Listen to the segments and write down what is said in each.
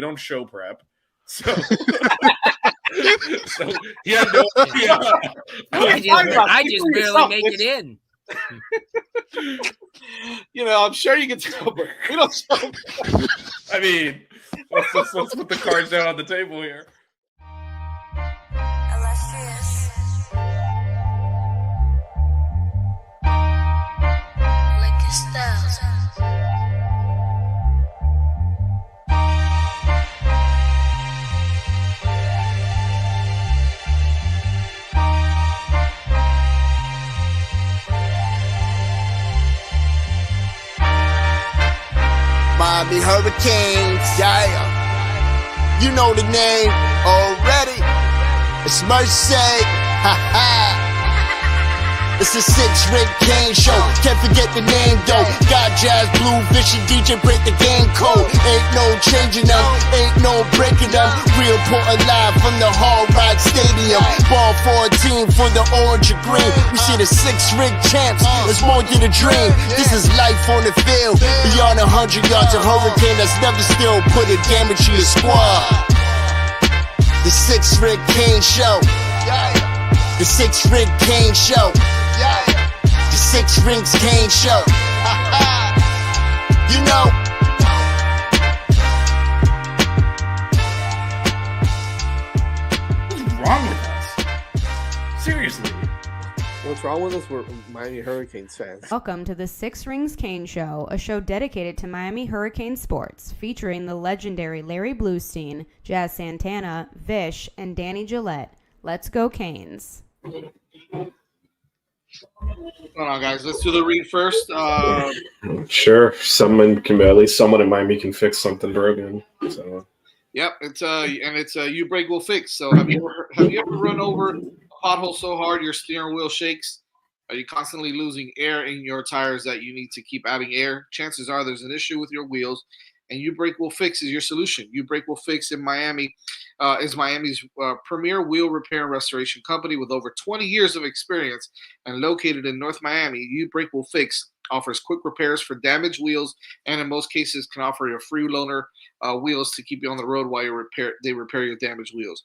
don't show prep. So, so he had no idea. I just barely make it in. I'm sure you can tell, but we don't show. I mean, let's put the cards down on the table here. Illustrious. Like your styles. Miami Hurricanes, yeah. You know the name already. It's Mercy, ha ha. It's a 6-ring Kane show. Can't forget the name though. Got Jazz, Blue, Vision, DJ break the game code. Ain't no changing them, ain't no breaking them. Real Portland live from the Hard Rock Stadium. Ball 14 for the orange and green. We see the 6-ring champs. It's more than a dream. This is life on the field. Beyond 100 yards, a hurricane that's never still put a damage to your squad. The 6-ring Kane show. The 6-ring Kane show. The 6 Rings Kane show. You know. What's wrong with us? Seriously. What's wrong with us? We're Miami Hurricanes fans. Welcome to the 6 Rings Kane Show, a show dedicated to Miami Hurricane sports, featuring the legendary Larry Bluestein, Jazz Santana, Vish, and Danny Gillette. Let's go Canes. What's going on, guys? Let's do the read first. Sure, at least someone in Miami can fix something broken. So. Yep, it's you break will fix. So have you ever run over a pothole so hard your steering wheel shakes? Are you constantly losing air in your tires that you need to keep adding air? Chances are there's an issue with your wheels, and You Brake Will Fix is your solution. You Brake Will Fix in Miami is Miami's premier wheel repair and restoration company with over 20 years of experience and located in North Miami. You Brake Will Fix offers quick repairs for damaged wheels and in most cases can offer you a free loaner wheels to keep you on the road while they repair your damaged wheels.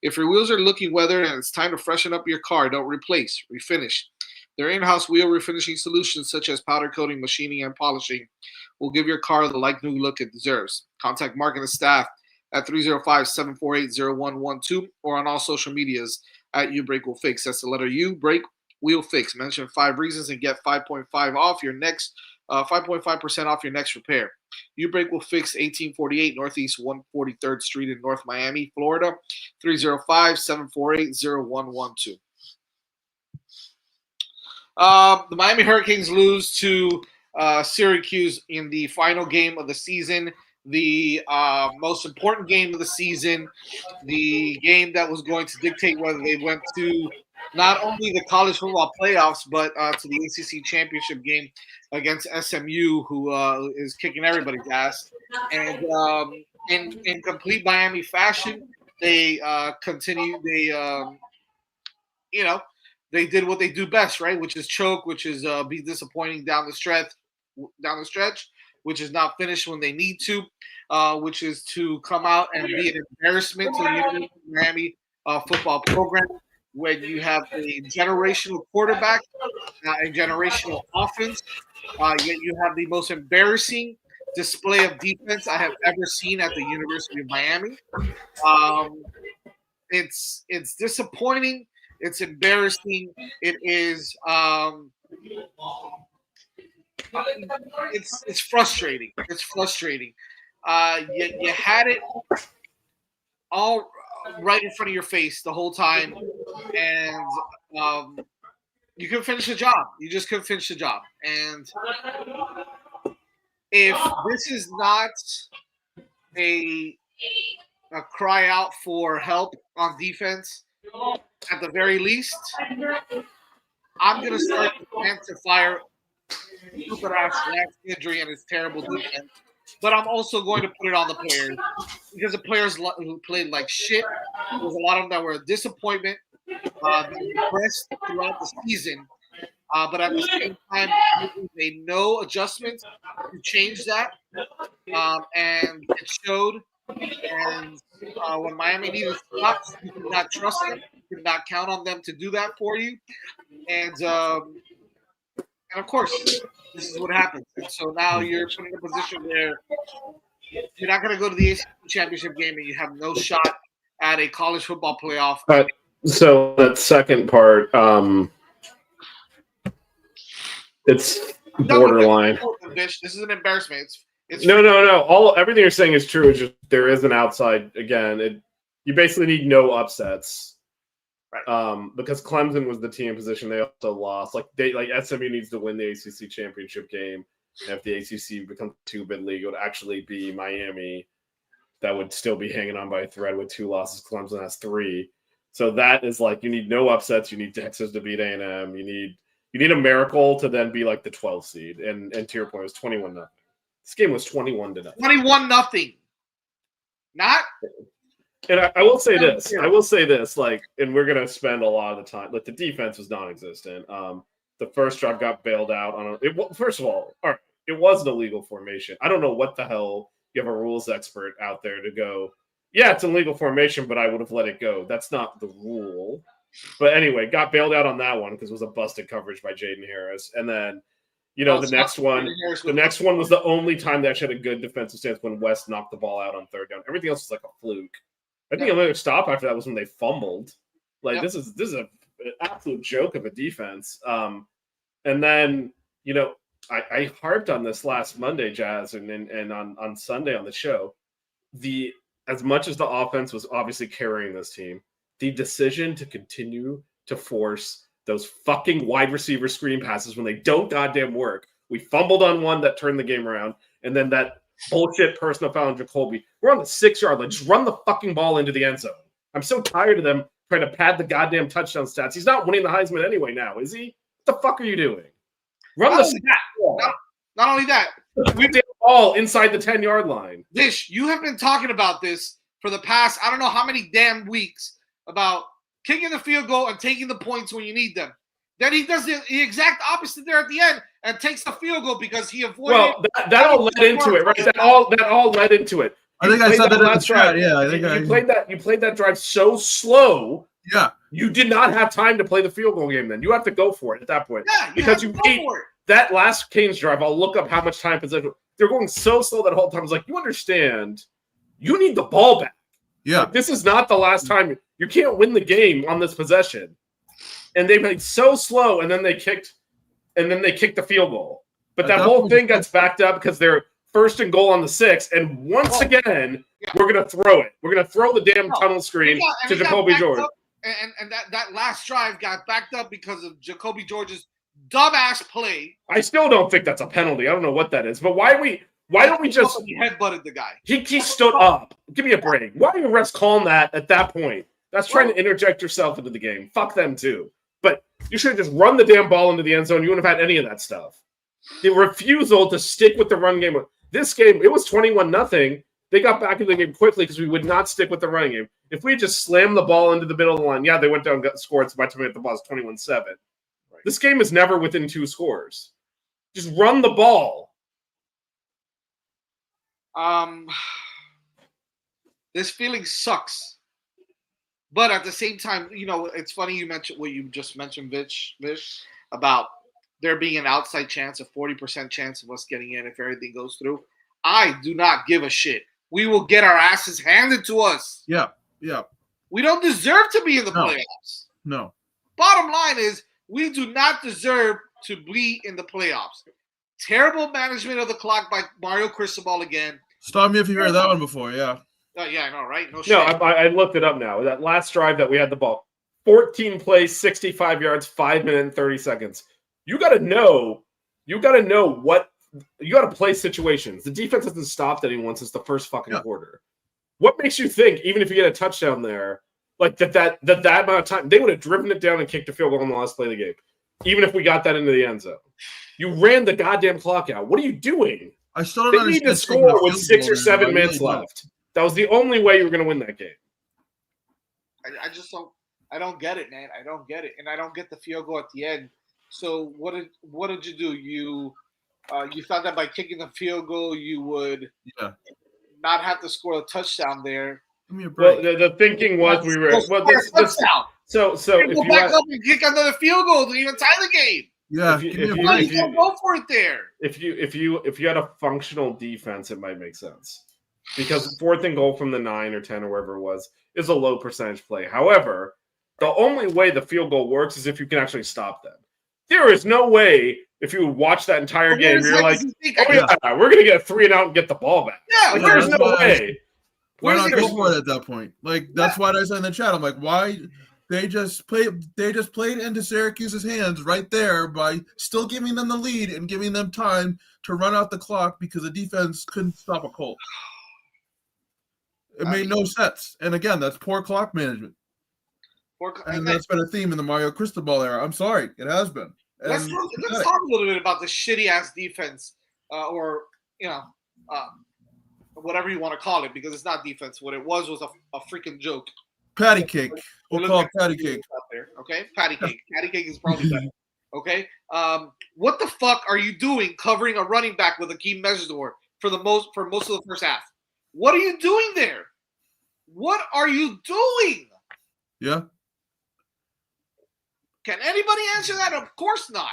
If your wheels are looking weathered and it's time to freshen up your car, don't replace, refinish. Their in-house wheel refinishing solutions such as powder coating, machining, and polishing will give your car the like-new look it deserves. Contact Mark and the staff at 305-748-0112 or on all social medias at You Brake Will Fix. That's the letter U, Brake Will Fix. Mention 5 reasons and get 5.5% off your next 5.5% off your next repair. You Brake Will Fix, 1848 Northeast 143rd Street in North Miami, Florida, 305-748-0112. The Miami Hurricanes lose to Syracuse in the final game of the season, the most important game of the season, the game that was going to dictate whether they went to not only the college football playoffs, but to the ACC championship game against SMU, who is kicking everybody's ass. And in complete Miami fashion, they continue. They did what they do best, right? Which is choke, which is be disappointing down the stretch, which is not finish when they need to, which is to come out and be an embarrassment to the University of Miami football program when you have a generational quarterback, a generational offense, yet you have the most embarrassing display of defense I have ever seen at the University of Miami. It's disappointing. It's embarrassing. It is. It's frustrating. It's frustrating. You had it all right in front of your face the whole time, and you couldn't finish the job. You just couldn't finish the job. And if this is not a cry out for help on defense, at the very least, I'm going to start the plan to fire Superash's last injury and his terrible defense. But I'm also going to put it on the players because the players who played like shit, there's a lot of them that were a disappointment. They were depressed throughout the season. But at the same time, we made no adjustments to change that. And it showed And when Miami needed stops, you could not trust them. You could not count on them to do that for you. And of course, this is what happens. And so now you're put in a position where you're not going to go to the ACC championship game and you have no shot at a college football playoff. So that second part, it's borderline. This is an embarrassment. It's No. Everything you're saying is true. It's just there is an outside again. You basically need no upsets. Right. Because Clemson was the team in position, they also lost. Like SMU needs to win the ACC championship game. And if the ACC becomes a 2-bid league, it would actually be Miami that would still be hanging on by a thread with 2 losses. Clemson has 3. So that is like you need no upsets. You need Texas to beat A&M. You need a miracle to then be like the 12th seed. And to your point, it was 21-0. This game was 21-0. 21-0. Not. And I will say this. And we're gonna spend a lot of the time. Like the defense was non-existent. The first drive got bailed out on first of all, it was an illegal formation. I don't know what the hell you have a rules expert out there to go, yeah, it's an illegal formation, but I would have let it go. That's not the rule. But anyway, got bailed out on that one because it was a busted coverage by Jaden Harris. And then, the next one was the only time they actually had a good defensive stance when West knocked the ball out on third down. Everything else was like a fluke. I think the only stop after that was when they fumbled. This is an absolute joke of a defense. And then, I harped on this last Monday, Jazz, and on Sunday on the show. As much as the offense was obviously carrying this team, the decision to continue to force those fucking wide receiver screen passes when they don't goddamn work. We fumbled on one that turned the game around, and then that bullshit personal foul on Jacoby. We're on the 6-yard line. Just run the fucking ball into the end zone. I'm so tired of them trying to pad the goddamn touchdown stats. He's not winning the Heisman anyway now, is he? What the fuck are you doing? Run the ball. Not only that. We did all inside the 10-yard line. Dish, you have been talking about this for the past, I don't know how many damn weeks, about kicking the field goal and taking the points when you need them. Then he does the exact opposite there at the end and takes the field goal because he avoided. Well, that all led into it, right? That all led into it. I think I said that in the chat. Yeah, I think you played that drive so slow. Yeah, you did not have time to play the field goal game. Then you have to go for it at that point. Yeah, because you ate that last Canes drive. I'll look up how much time possession. They're going so slow that whole time. I was like, you understand? You need the ball back. Yeah, this is not the last time. You can't win the game on this possession. And they played so slow, and then they kicked the field goal. But that whole thing gets backed up because they're first and goal on the 6, and once again, we're gonna throw it. We're gonna throw the damn tunnel screen to Jacoby George. And that last drive got backed up because of Jacoby George's dumbass play. I still don't think that's a penalty. I don't know what that is. But why don't we just he headbutted the guy? He stood up. Give me a break. Why are you refs calling that at that point? That's trying to interject yourself into the game. Fuck them too. But you should have just run the damn ball into the end zone. You wouldn't have had any of that stuff. The refusal to stick with the run game. This game, it was 21-0. They got back into the game quickly because we would not stick with the running game. If we just slammed the ball into the middle of the line, they went down and got scored. So by the time the ball was 21-7. Right. This game is never within 2 scores. Just run the ball. This feeling sucks. But at the same time, it's funny you mentioned what you just mentioned, Vish, about there being an outside chance, a 40% chance of us getting in if everything goes through. I do not give a shit. We will get our asses handed to us. Yeah. We don't deserve to be in the playoffs. No. Bottom line is we do not deserve to be in the playoffs. Terrible management of the clock by Mario Cristobal again. Stop me if you've heard that one before, yeah. Yeah, I know, right? No shit. No, I looked it up now. That last drive that we had the ball, 14 plays, 65 yards, 5 minutes and 30 seconds. You got to know what you got to play situations. The defense hasn't stopped anyone since the first fucking quarter. What makes you think, even if you get a touchdown there, like that amount of time, they would have driven it down and kicked a field goal on the last play of the game, even if we got that into the end zone? You ran the goddamn clock out. What are you doing? I still don't understand. They need to score with 6 or 7 minutes left. That was the only way you were going to win that game. I just don't. I don't get it, man. I don't get it, and I don't get the field goal at the end. So what did you do? You thought that by kicking the field goal, you would not have to score a touchdown there. Give me a Well, break. the thinking was we were. Well, the thinking was we were. Well, this. Touchdown. So if Go you back up and kick another field goal to even tie the game. Yeah, if you- give me a if No, break. you don't go for it there. if you had a functional defense, it might make sense because 4th and goal from the 9 or 10 or wherever it was is a low percentage play. However, the only way the field goal works is if you can actually stop them. There is no way if you watch that entire game, you're like, oh yeah, we're gonna get 3 and out and get the ball back. Yeah, Like, Yeah, there's that's no why way. Why not Where's go the- for it at that point? Like that's why I said in the chat. I'm like, why they just played into Syracuse's hands right there by still giving them the lead and giving them time to run out the clock because the defense couldn't stop a Colt. It made no sense. And again, that's poor clock management. And that's been a theme in the Mario Cristobal era. I'm sorry, it has been. Let's talk a little bit about the shitty ass defense, or whatever you want to call it, because it's not defense. What it was a freaking joke. Patty cake. We'll call it patty cake. Out there, okay? Patty cake. Patty cake is probably better. Okay. What the fuck are you doing covering a running back with Akeem Mesdor for most of the first half? What are you doing there? What are you doing? Yeah. Can anybody answer that? Of course not.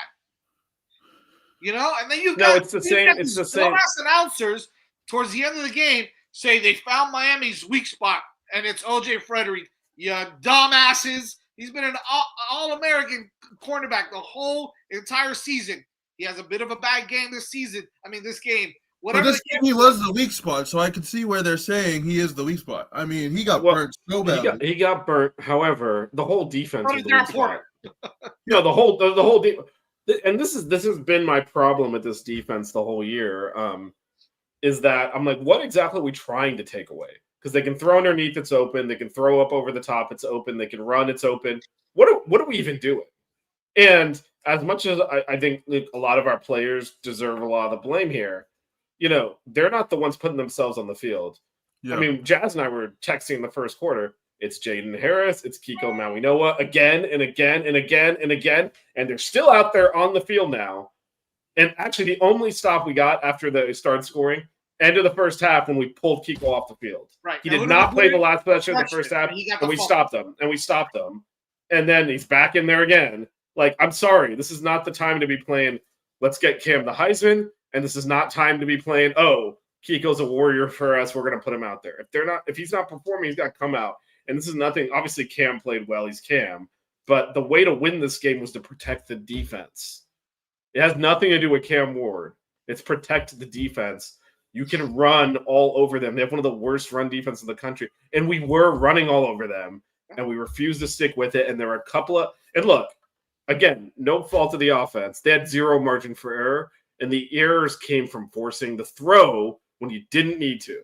You know, and then you've got it's the same. It's the same. Dumbass announcers towards the end of the game say they found Miami's weak spot, and it's OJ Frederick. You dumbasses. He's been an all-American cornerback the whole entire season. He has a bit of a bad game this season. This game. But this game, he was the weak spot, so I can see where they're saying he is the weak spot. I mean, he got burnt so bad. He got burnt. However, the whole defense was the weak spot. No, the whole and this has been my problem with this defense the whole year. Is that I'm like, what exactly are we trying to take away? Because they can throw underneath, it's open. They can throw up over the top, it's open. They can run, it's open. What are we even doing? And as much as I think a lot of our players deserve a lot of the blame here, they're not the ones putting themselves on the field. Yeah. I mean, Jazz and I were texting in the first quarter. It's Jaden Harris, it's Kiko Mawinoa again and again and again and again, and they're still out there on the field now. And actually, the only stop we got after they started scoring, end of the first half, when we pulled Kiko off the field. Right. He did not play the last possession of the first half, and we stopped him. And then he's back in there again. Like, I'm sorry, this is not the time to be playing, let's get Cam the Heisman, and this is not time to be playing, Kiko's a warrior for us, we're going to put him out there. If he's not performing, he's got to come out. And this is nothing. Obviously, Cam played well. He's Cam. But the way to win this game was to protect the defense. It has nothing to do with Cam Ward. It's protect the defense. You can run all over them. They have one of the worst run defenses in the country. And we were running all over them. And we refused to stick with it. And there were a couple of – and look, again, no fault of the offense. They had zero margin for error. And the errors came from forcing the throw when you didn't need to.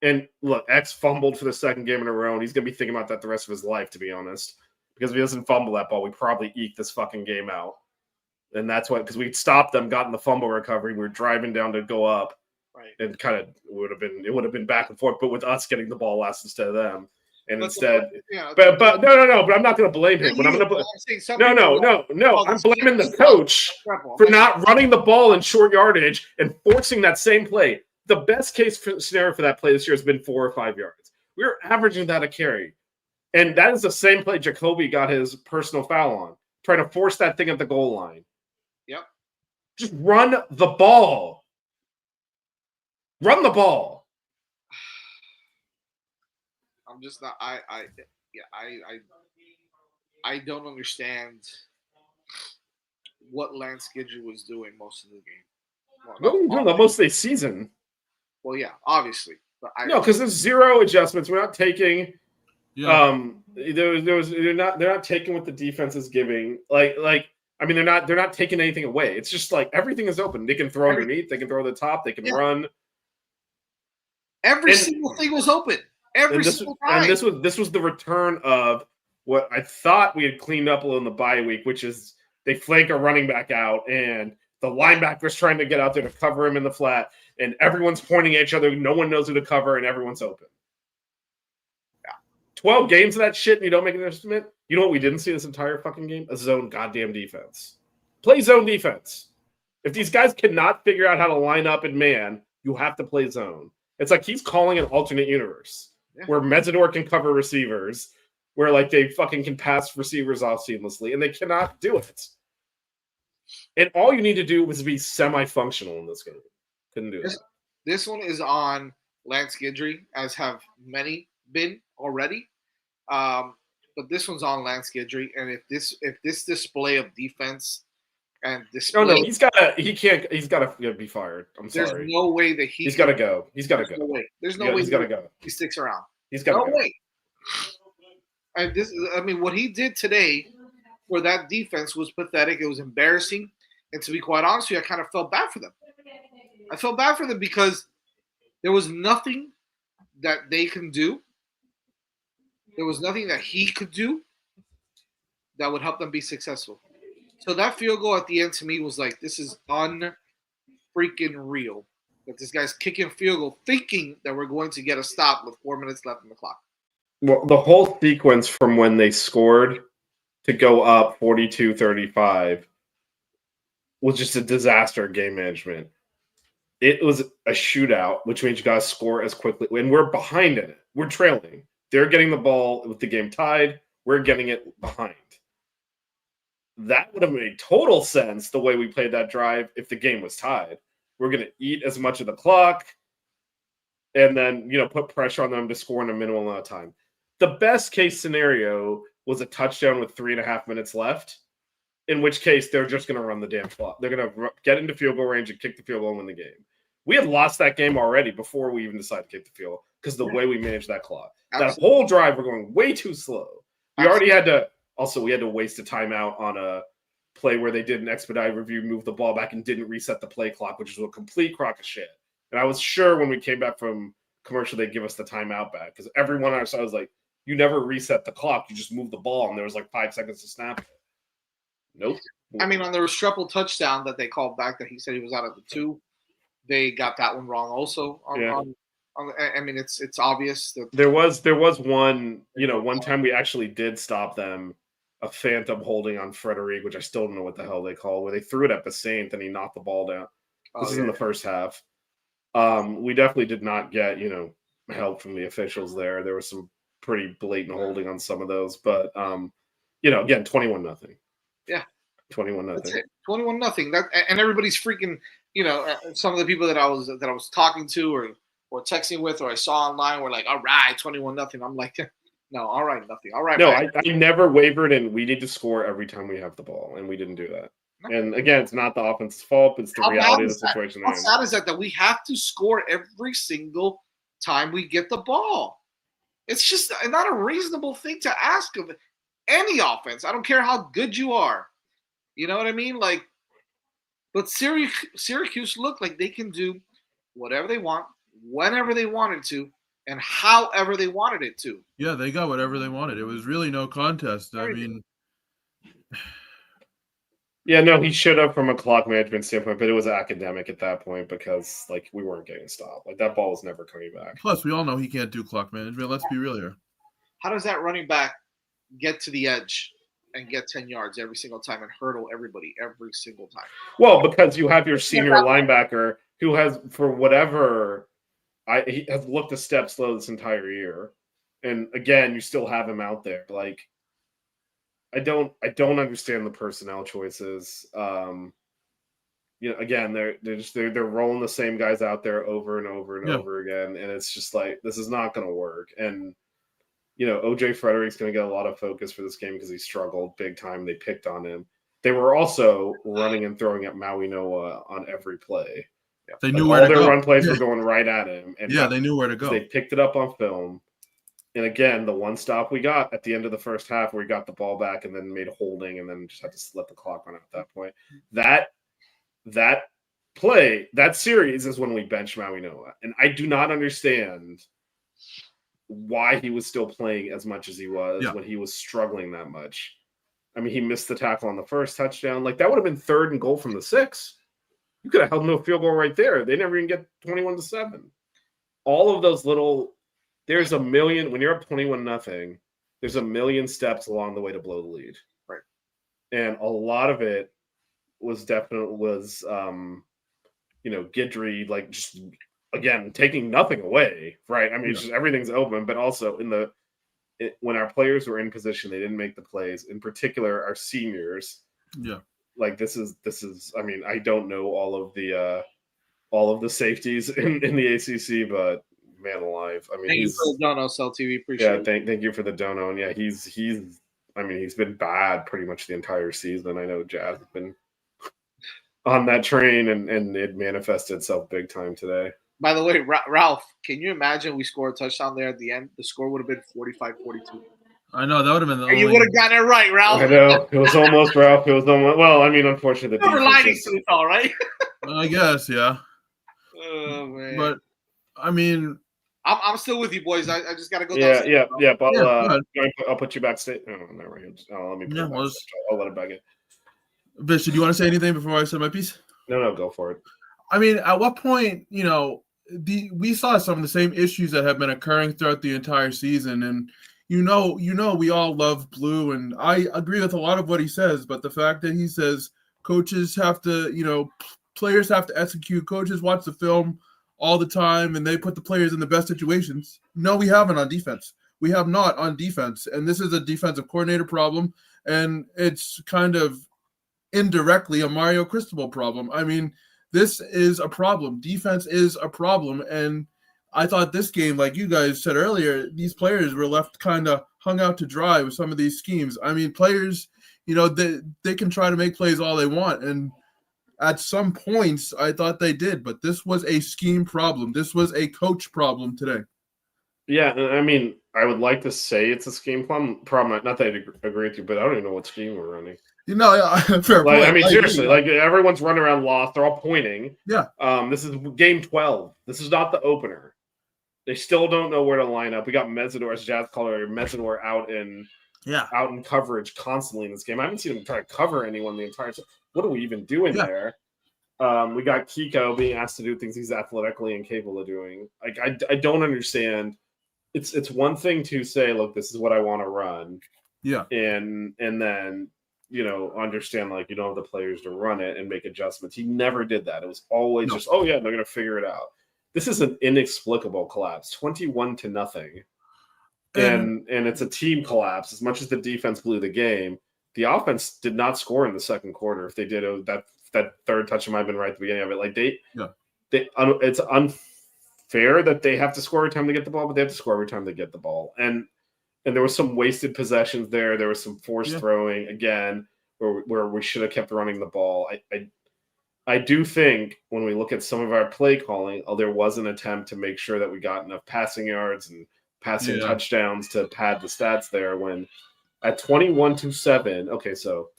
And look, X fumbled for the second game in a row, and he's going to be thinking about that the rest of his life, to be honest. Because if he doesn't fumble that ball, we probably eke this fucking game out. And that's what, because we'd stopped them, gotten the fumble recovery, we were driving down to go up. Right. And kind of it would have been back and forth, but with us getting the ball last instead of them. And instead, but no, but I'm not going to blame him. I'm blaming the coach for not running the ball in short yardage and forcing that same play. The best case scenario for that play this year has been 4 or 5 yards. We were averaging that a carry. And that is the same play Jacoby got his personal foul on, trying to force that thing at the goal line. Yep. Just run the ball. Run the ball. I'm just not. I don't understand what Lance Gidget was doing most of the game. Most of the season. Well, yeah, obviously. But because there's zero adjustments. We're not taking. Yeah. They're not taking what the defense is giving. They're not taking anything away. It's just like everything is open. They can throw underneath. They can throw the top. They can run. Every single thing was open. Every single time. And this was the return of what I thought we had cleaned up a little in the bye week, which is they flank a running back out and the linebacker's trying to get out there to cover him in the flat, and everyone's pointing at each other. No one knows who to cover, and everyone's open. Yeah. 12 games of that shit, and you don't make an adjustment? You know what we didn't see this entire fucking game? A zone goddamn defense. Play zone defense. If these guys cannot figure out how to line up in man, you have to play zone. It's like he's calling an alternate universe where Metador can cover receivers, where like they fucking can pass receivers off seamlessly, and they cannot do it. And all you need to do was be semi-functional in this game. Couldn't do that. This one is on Lance Guidry, as have many been already. But this one's on Lance Guidry, and if this display of defense and display, no, he's gotta be fired. I'm sorry. There's no way that he's gotta go. He's gotta go. No way. There's no way he's gotta go. He sticks around. He's gotta go. Way. And what he did today for that defense was pathetic. It was embarrassing, and to be quite honest with you, I kind of felt bad for them. I felt bad for them because there was nothing that they can do. There was nothing that he could do that would help them be successful. So that field goal at the end to me was like, this is unfreaking real. That this guy's kicking field goal thinking that we're going to get a stop with 4 minutes left in the clock. Well, the whole sequence from when they scored to go up 42-35 was just a disaster of game management. It was a shootout, which means you got to score as quickly. And we're behind in it. We're trailing. They're getting the ball with the game tied. We're getting it behind. That would have made total sense the way we played that drive if the game was tied. We're going to eat as much of the clock and then, put pressure on them to score in a minimal amount of time. The best case scenario was a touchdown with 3.5 minutes left, in which case they're just going to run the damn clock. They're going to get into field goal range and kick the field goal and win the game. We had lost that game already before we even decided to kick the field goal because the way we managed that clock. Absolutely. That whole drive, we're going way too slow. We already had to – also, we had to waste a timeout on a play where they did an expedited review, moved the ball back, and didn't reset the play clock, which was a complete crock of shit. And I was sure when we came back from commercial, they'd give us the timeout back because everyone I saw was like, you never reset the clock. You just move the ball, and there was like 5 seconds to snap it. Nope. I mean, on the Restrepo touchdown that they called back that he said he was out of the 2, they got that one wrong also. I mean, it's obvious that there was one, one time we actually did stop them, a phantom holding on Frederic, which I still don't know what the hell they call, where they threw it at Bassint and he knocked the ball down. This is in the first half. We definitely did not get, help from the officials there. There was some pretty blatant holding on some of those, but again, 21-0. Yeah. 21-0. 21-0. That, and everybody's freaking, some of the people that I was talking to or texting with or I saw online were like, all right, 21-0. I'm like, no, all right, nothing. All right. No, I never wavered, and we need to score every time we have the ball, and we didn't do that. No. And again, it's not the offense's fault, it's the reality of the situation. How sad is that we have to score every single time we get the ball? It's just not a reasonable thing to ask of any offense. I don't care how good you are. You know what I mean? Like, but Syracuse looked like they can do whatever they want, whenever they wanted to, and however they wanted it to. Yeah, they got whatever they wanted. It was really no contest. I mean, yeah, no, he should have from a clock management standpoint, but it was academic at that point because, we weren't getting stopped. Like, that ball was never coming back. Plus, we all know he can't do clock management. Let's be real here. How does that running back get to the edge and get 10 yards every single time and hurdle everybody every single time? Well, because you have your senior linebacker who has, for whatever, he has looked a step slow this entire year. And, again, you still have him out there. Like, I don't understand the personnel choices. Again, they're rolling the same guys out there over and over and over again, and it's just like this is not going to work. And OJ Frederic's going to get a lot of focus for this game because he struggled big time. They picked on him. They were also running and throwing at Maui Noah on every play. They knew where to go. All their run plays were going right at him, and they knew where to go. They picked it up on film. And again, the one stop we got at the end of the first half where we got the ball back and then made a holding and then just had to let the clock run out at that point. That play, that series is when we benched Maui Noah. And I do not understand why he was still playing as much as he was when he was struggling that much. I mean, he missed the tackle on the first touchdown. Like, that would have been 3rd and goal from the 6. You could have held no field goal right there. They never even get 21-7. All of those little... There's a million, when you're up 21-0, there's a million steps along the way to blow the lead. Right. And a lot of it was Guidry, just again, taking nothing away, right? I mean, it's just everything's open, but also when our players were in position, they didn't make the plays. In particular, our seniors. Yeah. Like this is. I mean, I don't know all of the safeties in the ACC, but man alive, I mean, Thank you for the dono, Cell TV. Appreciate it. Thank you for the dono, and yeah, he's. I mean, he's been bad pretty much the entire season. I know Jazz has been on that train, and it manifested itself big time today. By the way, Ralph, can you imagine we scored a touchdown there at the end? The score would have been 45-42. I know that would have been the And you would have gotten it right, Ralph. I know it was almost Ralph. It was almost. Well, I mean, unfortunately, the Never lining defense. to it all right. I guess, yeah. Oh man. But I mean, I'm still with you, boys. I just gotta go. Yeah. But Yeah, I'll put you backstage. Oh, never mind. Let me. Put Yeah, it well, backstage. I'll let it back in. Vish, do you want to say anything before I say my piece? No, go for it. I mean, at what point, we saw some of the same issues that have been occurring throughout the entire season, and we all love Blue, and I agree with a lot of what he says. But the fact that he says coaches have to, players have to execute, coaches watch the film all the time, and they put the players in the best situations. No, we haven't on defense. We have not on defense, and this is a defensive coordinator problem, and it's kind of indirectly a Mario Cristobal problem. I mean, this is a problem. Defense is a problem, and I thought this game, like you guys said earlier, these players were left kind of hung out to dry with some of these schemes. I mean, players, they can try to make plays all they want, and at some points, I thought they did, but this was a scheme problem. This was a coach problem today. Yeah, I mean, I would like to say it's a scheme problem. Not that I agree with you, but I don't even know what scheme we're running. Fair point. I mean, seriously, everyone's running around lost. They're all pointing. Yeah. This is game 12. This is not the opener. They still don't know where to line up. We got Mezzador, as Jazz called it, Mezzador out in coverage constantly in this game. I haven't seen him try to cover anyone the entire time. What are we even doing there? We got Kiko being asked to do things he's athletically incapable of doing. Like, I don't understand. It's one thing to say, look, this is what I want to run. Yeah. And then, understand, like, you don't have the players to run it and make adjustments. He never did that. It was always just, oh, yeah, they're going to figure it out. This is an inexplicable collapse, 21-0. And it's a team collapse. As much as the defense blew the game, the offense did not score in the second quarter. If they did, that third touchdown might have been right at the beginning of it. Like, it's unfair that they have to score every time they get the ball, but they have to score every time they get the ball. And there was some wasted possessions there. There was some forced throwing again, where we should have kept running the ball. I do think when we look at some of our play calling, there was an attempt to make sure that we got enough passing yards and passing touchdowns to pad the stats there. When at 21-7, okay, so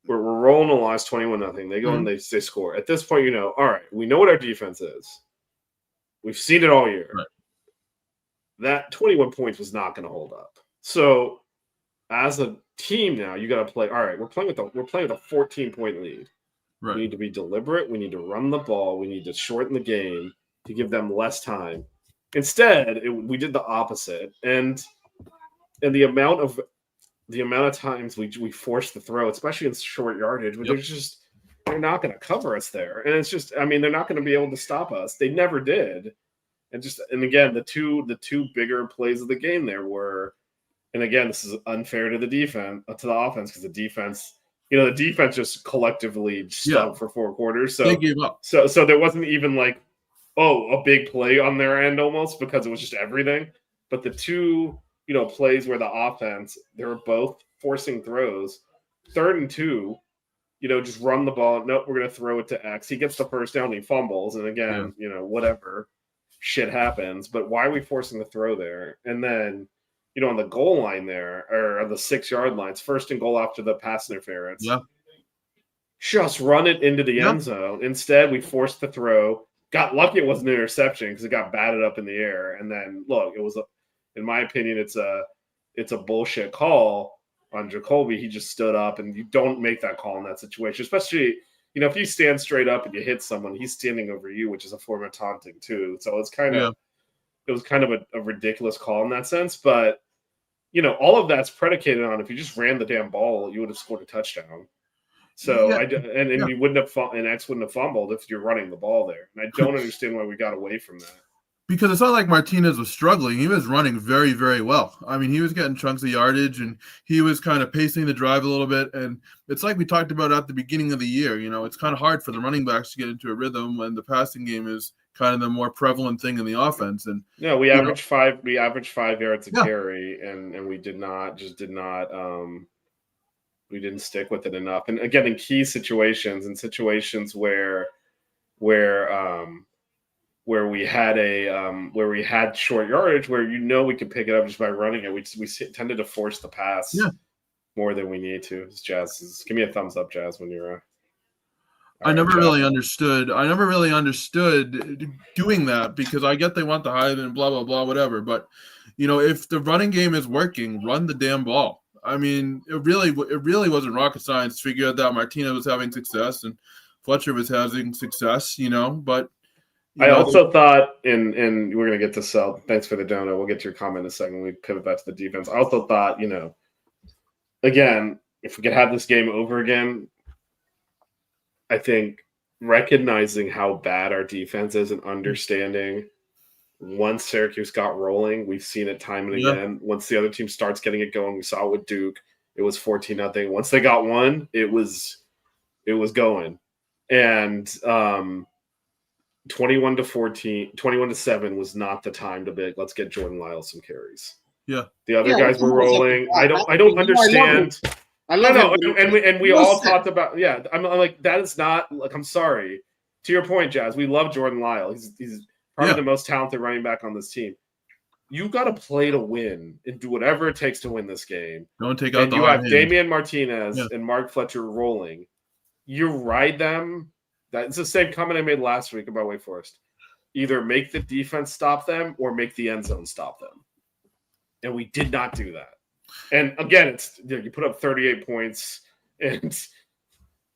we're rolling along 21-0. They go and they score. At this point, all right, we know what our defense is. We've seen it all year. Right. That 21 points was not going to hold up. So as a team now, you got to play. All right, we're playing with a 14-point lead. Right. We need to be deliberate. We need to run the ball. We need to shorten the game to give them less time. Instead, we did the opposite, and the amount of times we forced the throw, especially in short yardage, they're not going to cover us there, and it's just, I mean, they're not going to be able to stop us. They never did, and again, the two bigger plays of the game there were, and again, this is unfair to the offense because the defense. The defense just collectively stunk for 4 quarters. So they gave up. So there wasn't even like, a big play on their end almost because it was just everything. But the two, plays where the offense, they were both forcing throws. 3rd and 2, just run the ball. Nope, we're going to throw it to X. He gets the first down, he fumbles. And again, whatever, shit happens. But why are we forcing the throw there? And then, on the goal line there, or on the 6-yard lines, 1st and goal after the pass interference. Yeah. Just run it into the end zone. Instead, we forced the throw. Got lucky it wasn't an interception because it got batted up in the air. And then, look, it was, in my opinion, it's a bullshit call on Jacoby. He just stood up, and you don't make that call in that situation, especially, if you stand straight up and you hit someone, he's standing over you, which is a form of taunting too. So it's kind of it was kind of a ridiculous call in that sense, but all of that's predicated on if you just ran the damn ball, you would have scored a touchdown. So Yeah. and you wouldn't have and X wouldn't have fumbled if you're running the ball there. And I don't understand why we got away from that. Because it's not like Martinez was struggling. He was running very, very well. I mean, he was getting chunks of yardage, and he was kind of pacing the drive a little bit. And it's like we talked about at the beginning of the year. It's kind of hard for the running backs to get into a rhythm when the passing game is kind of the more prevalent thing in the offense. And no, we averaged 5 yards a carry, and we did not we didn't stick with it enough. And again, in key situations, where we had short yardage, where we could pick it up just by running it, we tended to force the pass more than we need to. Jazz, give me a thumbs up, Jazz, when you're. I never really understood doing that, because I get they want the Heisman and blah blah blah whatever, but if the running game is working, run the damn ball. I mean, it really wasn't rocket science to figure out that Martinez was having success and Fletcher was having success, but I also thought, and we're going to get to Sel. Thanks for the donut. We'll get to your comment in a second when we pivot back to the defense. I also thought, again, if we could have this game over again, I think recognizing how bad our defense is and understanding once Syracuse got rolling, we've seen it time and again. Once the other team starts getting it going, we saw it with Duke. It was 14-0. Once they got one, it was going. And 21-7 was not the time to be, let's get Jordan Lyle some carries. Yeah. The other guys were rolling. I don't understand. I love it. And we all talked about, I'm like, that is not, like, I'm sorry. To your point, Jazz, we love Jordan Lyle. He's probably the most talented running back on this team. You got to play to win and do whatever it takes to win this game. Don't take out and you have Damian Martinez and Mark Fletcher rolling. You ride them. That's the same comment I made last week about Wake Forest. Either make the defense stop them or make the end zone stop them. And we did not do that. And again, it's you put up 38 points, and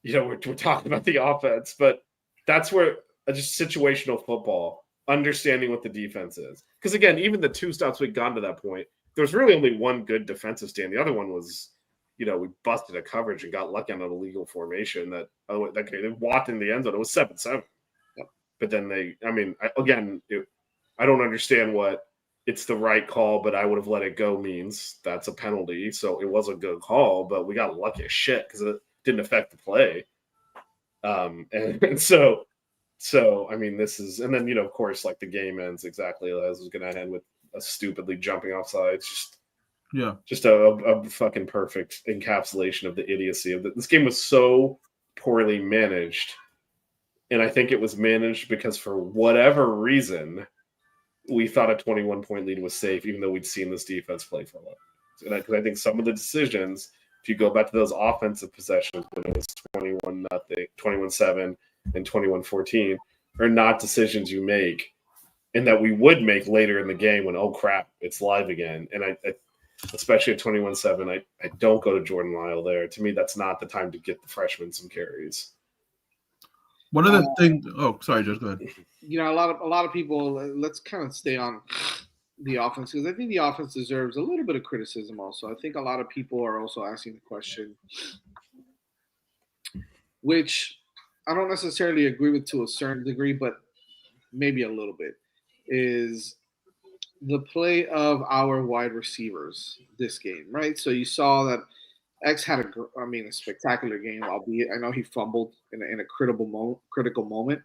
we're talking about the offense, but that's where just situational football, understanding what the defense is. Because again, even the 2 stops we'd gone to that point, there's really only one good defensive stand. The other one was, we busted a coverage and got lucky on an illegal formation that they walked in the end zone. It was 7-7. Yep. But then I don't understand what it's the right call, but I would have let it go means that's a penalty. So it was a good call, but we got lucky as shit because it didn't affect the play. And so I mean, this is, and then of course, like the game ends exactly as it was going to end with a stupidly jumping offsides. Just a fucking perfect encapsulation of the idiocy of this game. Was so poorly managed, and I think it was managed because for whatever reason, we thought a 21-point lead was safe, even though we'd seen this defense play for a while. Because I think some of the decisions, if you go back to those offensive possessions when it was 21-0, 21-7, and 21-14, are not decisions you make, and that we would make later in the game when, oh crap, it's live again. And I especially at 21-7, I don't go to Jordan Lyle there. To me, that's not the time to get the freshman some carries. One of the things. Oh, sorry, Joe. Go ahead. A lot of people. Let's kind of stay on the offense, because I think the offense deserves a little bit of criticism. Also, I think a lot of people are also asking the question, which I don't necessarily agree with to a certain degree, but maybe a little bit, is the play of our wide receivers this game, right? So you saw that X had a spectacular game, albeit I know he fumbled in a critical moment.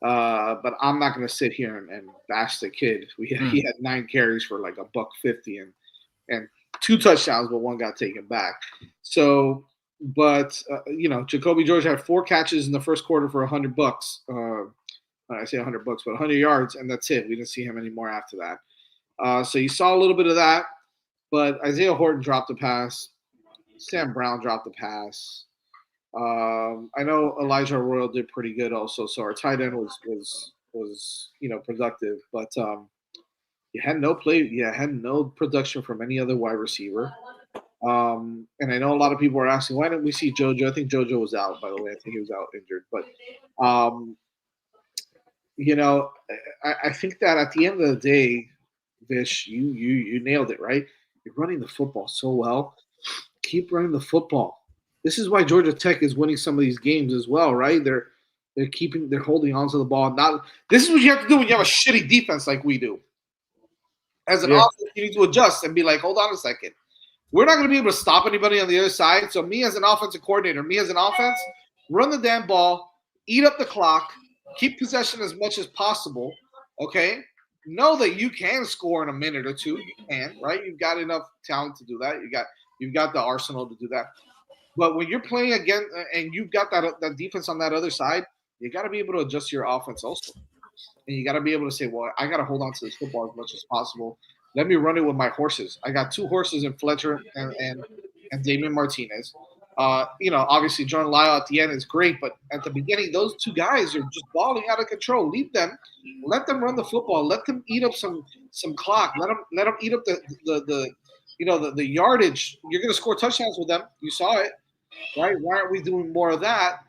But I'm not going to sit here and bash the kid. He had 9 carries for like $150 and 2 touchdowns, but 1 got taken back. So, but Jacoby George had 4 catches in the first quarter for $100. I say $100, but 100 yards, and that's it. We didn't see him anymore after that. So you saw a little bit of that, but Isaiah Horton dropped a pass. Sam Brown dropped a pass. I know Elijah Royal did pretty good also, so our tight end was productive, but you had no play, had no production from any other wide receiver. And I know a lot of people are asking, why didn't we see JoJo? I think JoJo was out, by the way. I think he was out injured, but I think that at the end of the day, Vish, you nailed it, right? You're running the football so well. Keep running the football. This is why Georgia Tech is winning some of these games as well, right? They're holding on to the ball. This is what you have to do when you have a shitty defense like we do. As an offense, you need to adjust and be like, hold on a second. We're not going to be able to stop anybody on the other side. So me as an offensive coordinator, me as an offense, run the damn ball, eat up the clock, keep possession as much as possible, okay? Know that you can score in a minute or two. You can, right? You've got enough talent to do that. You've got the arsenal to do that. But when you're playing again and you've got that defense on that other side, you got to be able to adjust your offense also. And you got to be able to say, well, I got to hold on to this football as much as possible. Let me run it with my horses. I got 2 horses in Fletcher and Damian Martinez. Obviously Jordan Lyle at the end is great, but at the beginning, those 2 guys are just balling out of control. Leave them. Let them run the football. Let them eat up some clock. Let them eat up the yardage. You're going to score touchdowns with them. You saw it, right? Why aren't we doing more of that?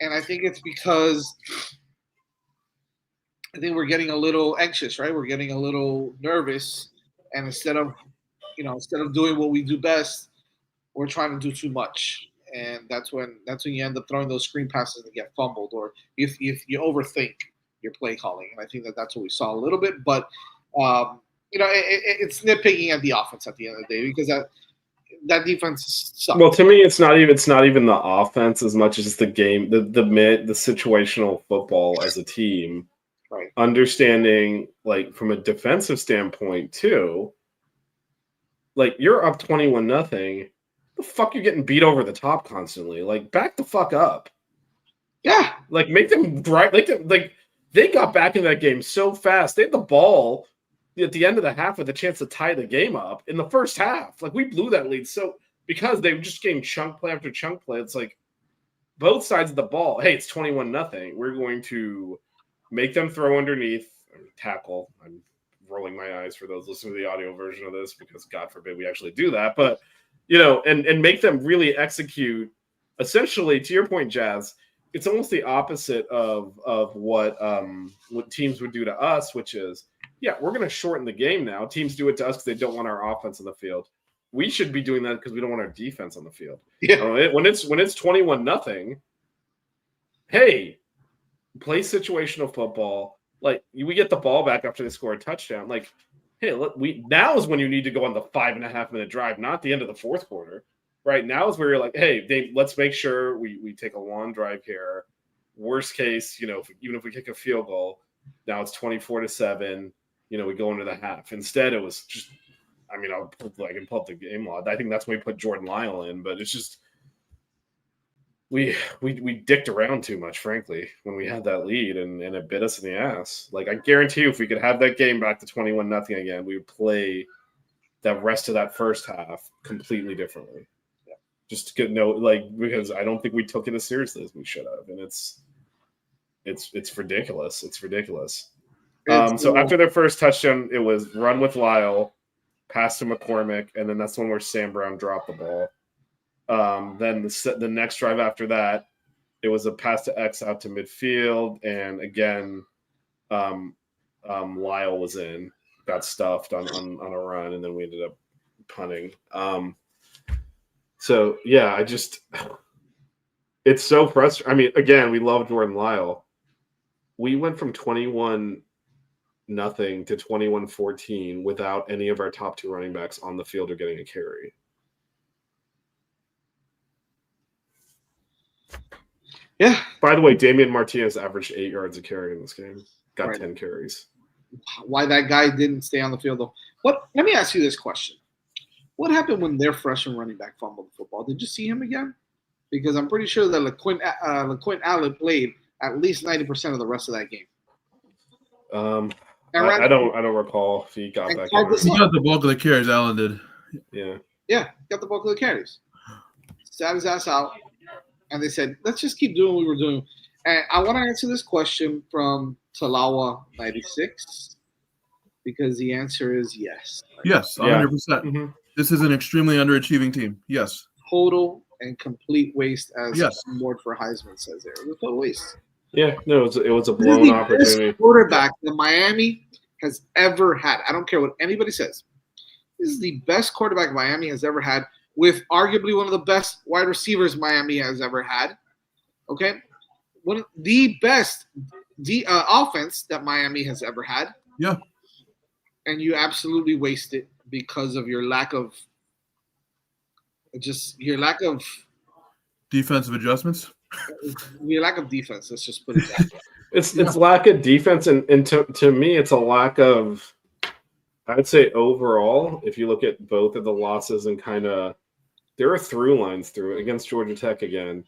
And I think it's because I think we're getting a little anxious, right? We're getting a little nervous, and instead of doing what we do best, we're trying to do too much, and that's when you end up throwing those screen passes that get fumbled, or if you overthink your play calling. And I think that's what we saw a little bit, but it's nitpicking at the offense at the end of the day, because that defense sucks. Well, to me, it's not even the offense as much as the game, the situational football as a team. Right. Understanding, like, from a defensive standpoint too, like, you're up 21-0. The fuck you're getting beat over the top constantly. Like, back the fuck up. Yeah. Like, make them right. Like they got back in that game so fast. They had the ball at the end of the half with a chance to tie the game up in the first half. Like, we blew that lead. So because they were just getting chunk play after chunk play, it's like both sides of the ball. Hey, it's 21-0. We're going to make them throw underneath, tackle. I'm rolling my eyes for those listening to the audio version of this, because God forbid we actually do that. But, and make them really execute. Essentially, to your point, Jazz, it's almost the opposite of what teams would do to us, which is, we're going to shorten the game now. Teams do it to us because they don't want our offense on the field. We should be doing that because we don't want our defense on the field. Yeah. When it's 21-0, hey, play situational football. Like, we get the ball back after they score a touchdown. Like, hey, now is when you need to go on the 5.5-minute drive, not the end of the fourth quarter. Right now is where you're like, hey, let's make sure we take a long drive here. Worst case, even if we kick a field goal, now it's 24-7. We go into the half. Instead, it was just, I can pull up the game log. I think that's when we put Jordan Lyle in, but it's just, we dicked around too much, frankly, when we had that lead, and it bit us in the ass. Like, I guarantee you, if we could have that game back to 21-0 again, we would play the rest of that first half completely differently. Yeah. Just to get because I don't think we took it as seriously as we should have, and it's ridiculous. It's ridiculous. So after their first touchdown, it was run with Lyle, pass to McCormick, and then that's one where Sam Brown dropped the ball. Then the next drive after that, it was a pass to X out to midfield, and again, Lyle was got stuffed on a run, and then we ended up punting. It's so frustrating. Again, we love Jordan Lyle. We went from 21-0 to 21-14 without any of our top 2 running backs on the field or getting a carry. Yeah. By the way, Damian Martinez averaged 8 yards a carry in this game. Got 10 carries. Why that guy didn't stay on the field, though? Let me ask you this question. What happened when their freshman running back fumbled the football? Did you see him again? Because I'm pretty sure that LaQuint Allen played at least 90% of the rest of that game. I don't recall if he got back in. He got the bulk of the carries, Allen did. Yeah, got the bulk of the carries. Sat his ass out. And they said, let's just keep doing what we were doing. And I want to answer this question from Talawa96, because the answer is yes. Yes, 100%. Mm-hmm. This is an extremely underachieving team. Yes. Total and complete waste, as Ward for Heisman says there. It was a total waste. Yeah, no, it was a blown opportunity. Best quarterback that Miami has ever had. I don't care what anybody says. This is the best quarterback Miami has ever had, with arguably one of the best wide receivers Miami has ever had. Okay, one of the best offense that Miami has ever had. Yeah. And you absolutely waste it because of your lack of Defensive adjustments. defense. Let's just put it that way. It's lack of defense, and to me, it's a lack of. I'd say overall, if you look at both of the losses and kind of, there are through lines through it against Georgia Tech again.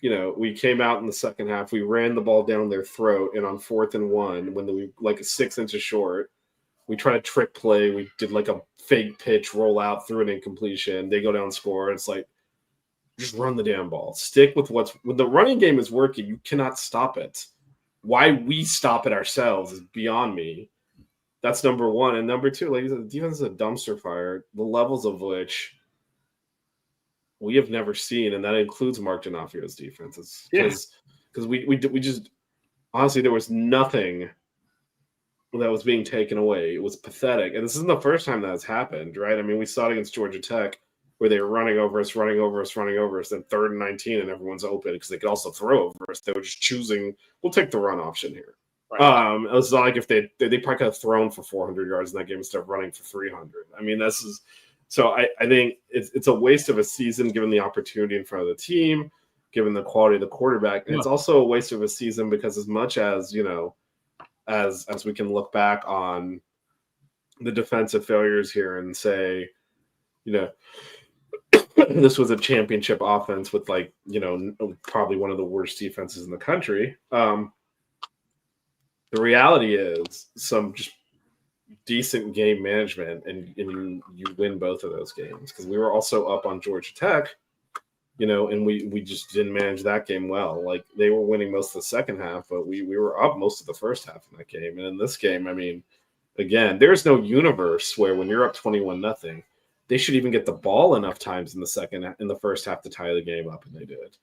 Yeah. We came out in the second half. We ran the ball down their throat, and on 4th and 1, when we like 6 inches short, we tried a trick play. We did like a fake pitch, roll out, threw an incompletion. They go down, score. It's like, just run the damn ball. Stick with when the running game is working. You cannot stop it. Why we stop it ourselves is beyond me. That's number one. And number two, ladies, the defense is a dumpster fire, the levels of which we have never seen, and that includes Mark D'Onofrio's defenses. Because we just honestly, there was nothing that was being taken away. It was pathetic. And this isn't the first time that's happened, right? I mean, we saw it against Georgia Tech where they were running over us, then 3rd and 19, and everyone's open because they could also throw over us. They were just choosing, we'll take the run option here. Right. It was not like if they probably could have thrown for 400 yards in that game instead of running for 300. I mean, so I think it's a waste of a season given the opportunity in front of the team, given the quality of the quarterback. And it's also a waste of a season because as much as, as we can look back on the defensive failures here and say, this was a championship offense with probably one of the worst defenses in the country. The reality is some just decent game management and you win both of those games because we were also up on Georgia Tech, and we just didn't manage that game well. Like they were winning most of the second half, but we were up most of the first half in that game. And in this game, I mean, again, there's no universe where when you're up 21-0, they should even get the ball enough times in the first half to tie the game up, and they did.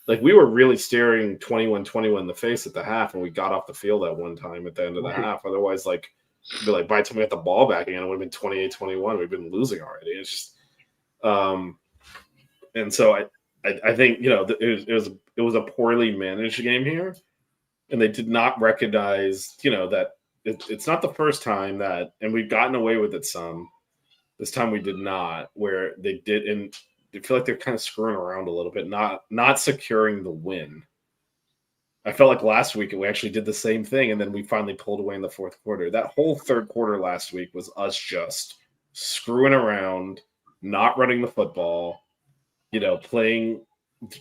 Like we were really staring 21-21 in the face at the half, and we got off the field at one time at the end of the half. Otherwise, by the time we got the ball back again, it would have been 28-21. We've been losing already. It's just, and so I think it was a poorly managed game here, and they did not recognize that it's not the first time that, and we've gotten away with it some. This time we did not, where they did, and I feel like they're kind of screwing around a little bit, not securing the win. I felt like last week we actually did the same thing, and then we finally pulled away in the fourth quarter. That whole third quarter last week was us just screwing around, not running the football, playing,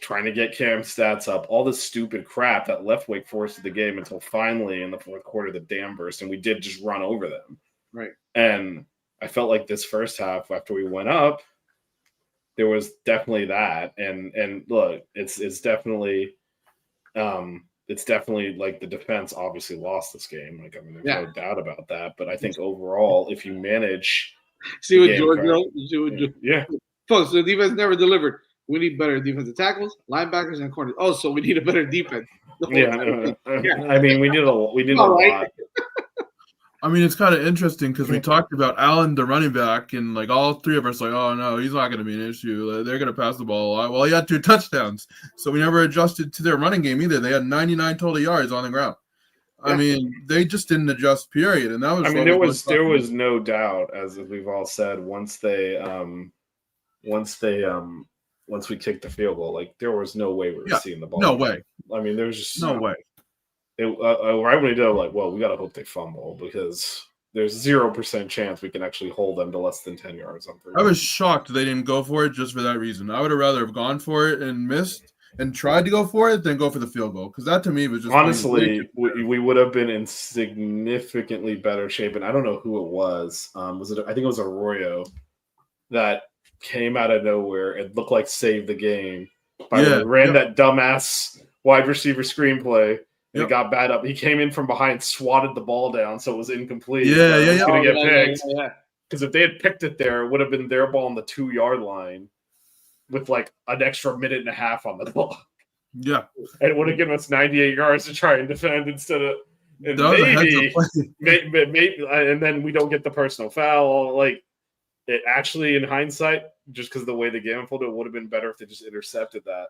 trying to get Cam's stats up, all this stupid crap that left Wake Forest the game until finally in the fourth quarter the dam burst, and we did just run over them. Right. And I felt like this first half after we went up, there was definitely that, and look, it's definitely like the defense obviously lost this game. Like, I mean, there's no doubt about that. But I think overall, if you manage, folks, the defense never delivered. We need better defensive tackles, linebackers, and corners. Oh, so we need a better defense. I mean, we need a lot. I mean, it's kind of interesting because we talked about Allen, the running back, and like all three of us, like, oh no, he's not going to be an issue. They're going to pass the ball a lot. Well, he had 2 touchdowns, so we never adjusted to their running game either. They had 99 total yards on the ground. I mean, they just didn't adjust. Period. And that was. I mean, there was no doubt, as we've all said, once we kicked the field goal, like there was no way we were seeing the ball. No way. I mean, there was just no way. Right when he did, I'm like, well, we got to hope they fumble because there's 0% chance we can actually hold them to less than 10 yards on 3. I was shocked they didn't go for it just for that reason. I would have rather have gone for it and missed and tried to go for it than go for the field goal because that to me was just honestly we would have been in significantly better shape. And I don't know who it was. I think it was Arroyo that came out of nowhere. It looked like saved the game. Ran that dumbass wide receiver screenplay. It got bad up. He came in from behind, swatted the ball down, so it was incomplete. It was going to get picked. Because if they had picked it there, it would have been their ball on the 2-yard line with like an extra minute and a half on the clock. Yeah. And it would have given us 98 yards to try and defend instead of – and maybe, and then we don't get the personal foul. Like, it actually, in hindsight, just because of the way the game unfolded, it would have been better if they just intercepted that.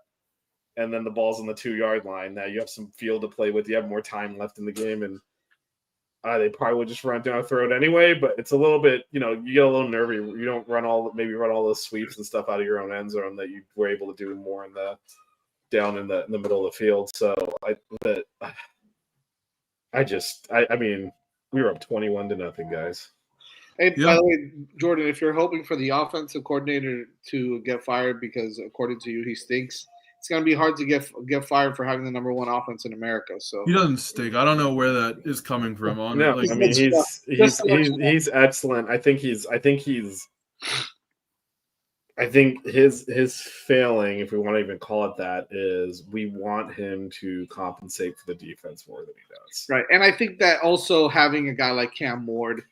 And then the ball's on the 2-yard line. Now you have some field to play with. You have more time left in the game, and they probably would just run down our throat anyway. But it's a little bit, you get a little nervy. You don't run all those sweeps and stuff out of your own end zone that you were able to do more down in the middle of the field. So I mean, we were up 21-0, guys. Hey, by the way, Jordan, if you're hoping for the offensive coordinator to get fired because, according to you, he stinks, it's going to be hard to get fired for having the number 1 offense in America. So he doesn't stink. I don't know where that is coming from. No, I mean he's excellent. I think his failing, if we want to even call it that, is we want him to compensate for the defense more than he does. Right, and I think that also having a guy like Cam Ward,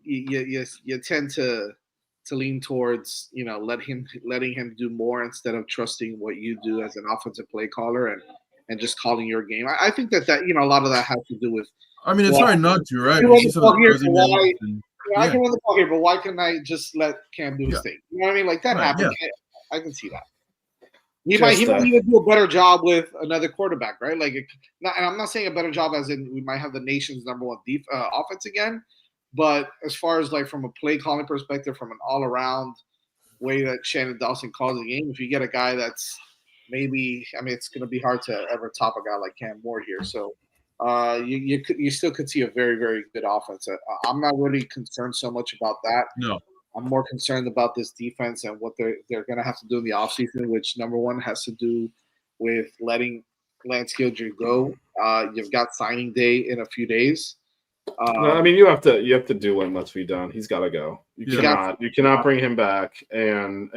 you tend to lean towards letting him do more instead of trusting what you do as an offensive play caller and just calling your game. I think that a lot of that has to do with. I mean, it's hard not to, right? I can run the ball here, but why couldn't I just let Cam do his thing? You know what I mean? Like that happens. Yeah. I can see that. He might even do a better job with another quarterback, right? And I'm not saying a better job as in we might have the nation's number 1 offense again, but as far as from a play calling perspective, from an all around way that Shannon Dawson calls the game, if you get a guy that's it's going to be hard to ever top a guy like Cam Ward here. So you still could see a very, very good offense. I'm not really concerned so much about that. No. I'm more concerned about this defense and what they're going to have to do in the offseason, which number 1 has to do with letting Lance Gilger go. You've got signing day in a few days. No, I mean you have to do what must be done. He's got to go. You cannot bring him back. And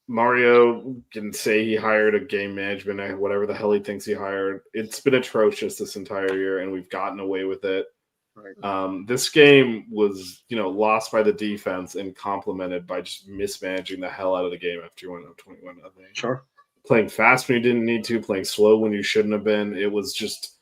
Mario can say he hired a game management, whatever the hell he thinks he hired. It's been atrocious this entire year, and we've gotten away with it. Right. This game was, lost by the defense and complemented by just mismanaging the hell out of the game after you went up 21-0. Sure. Playing fast when you didn't need to, playing slow when you shouldn't have been. It was just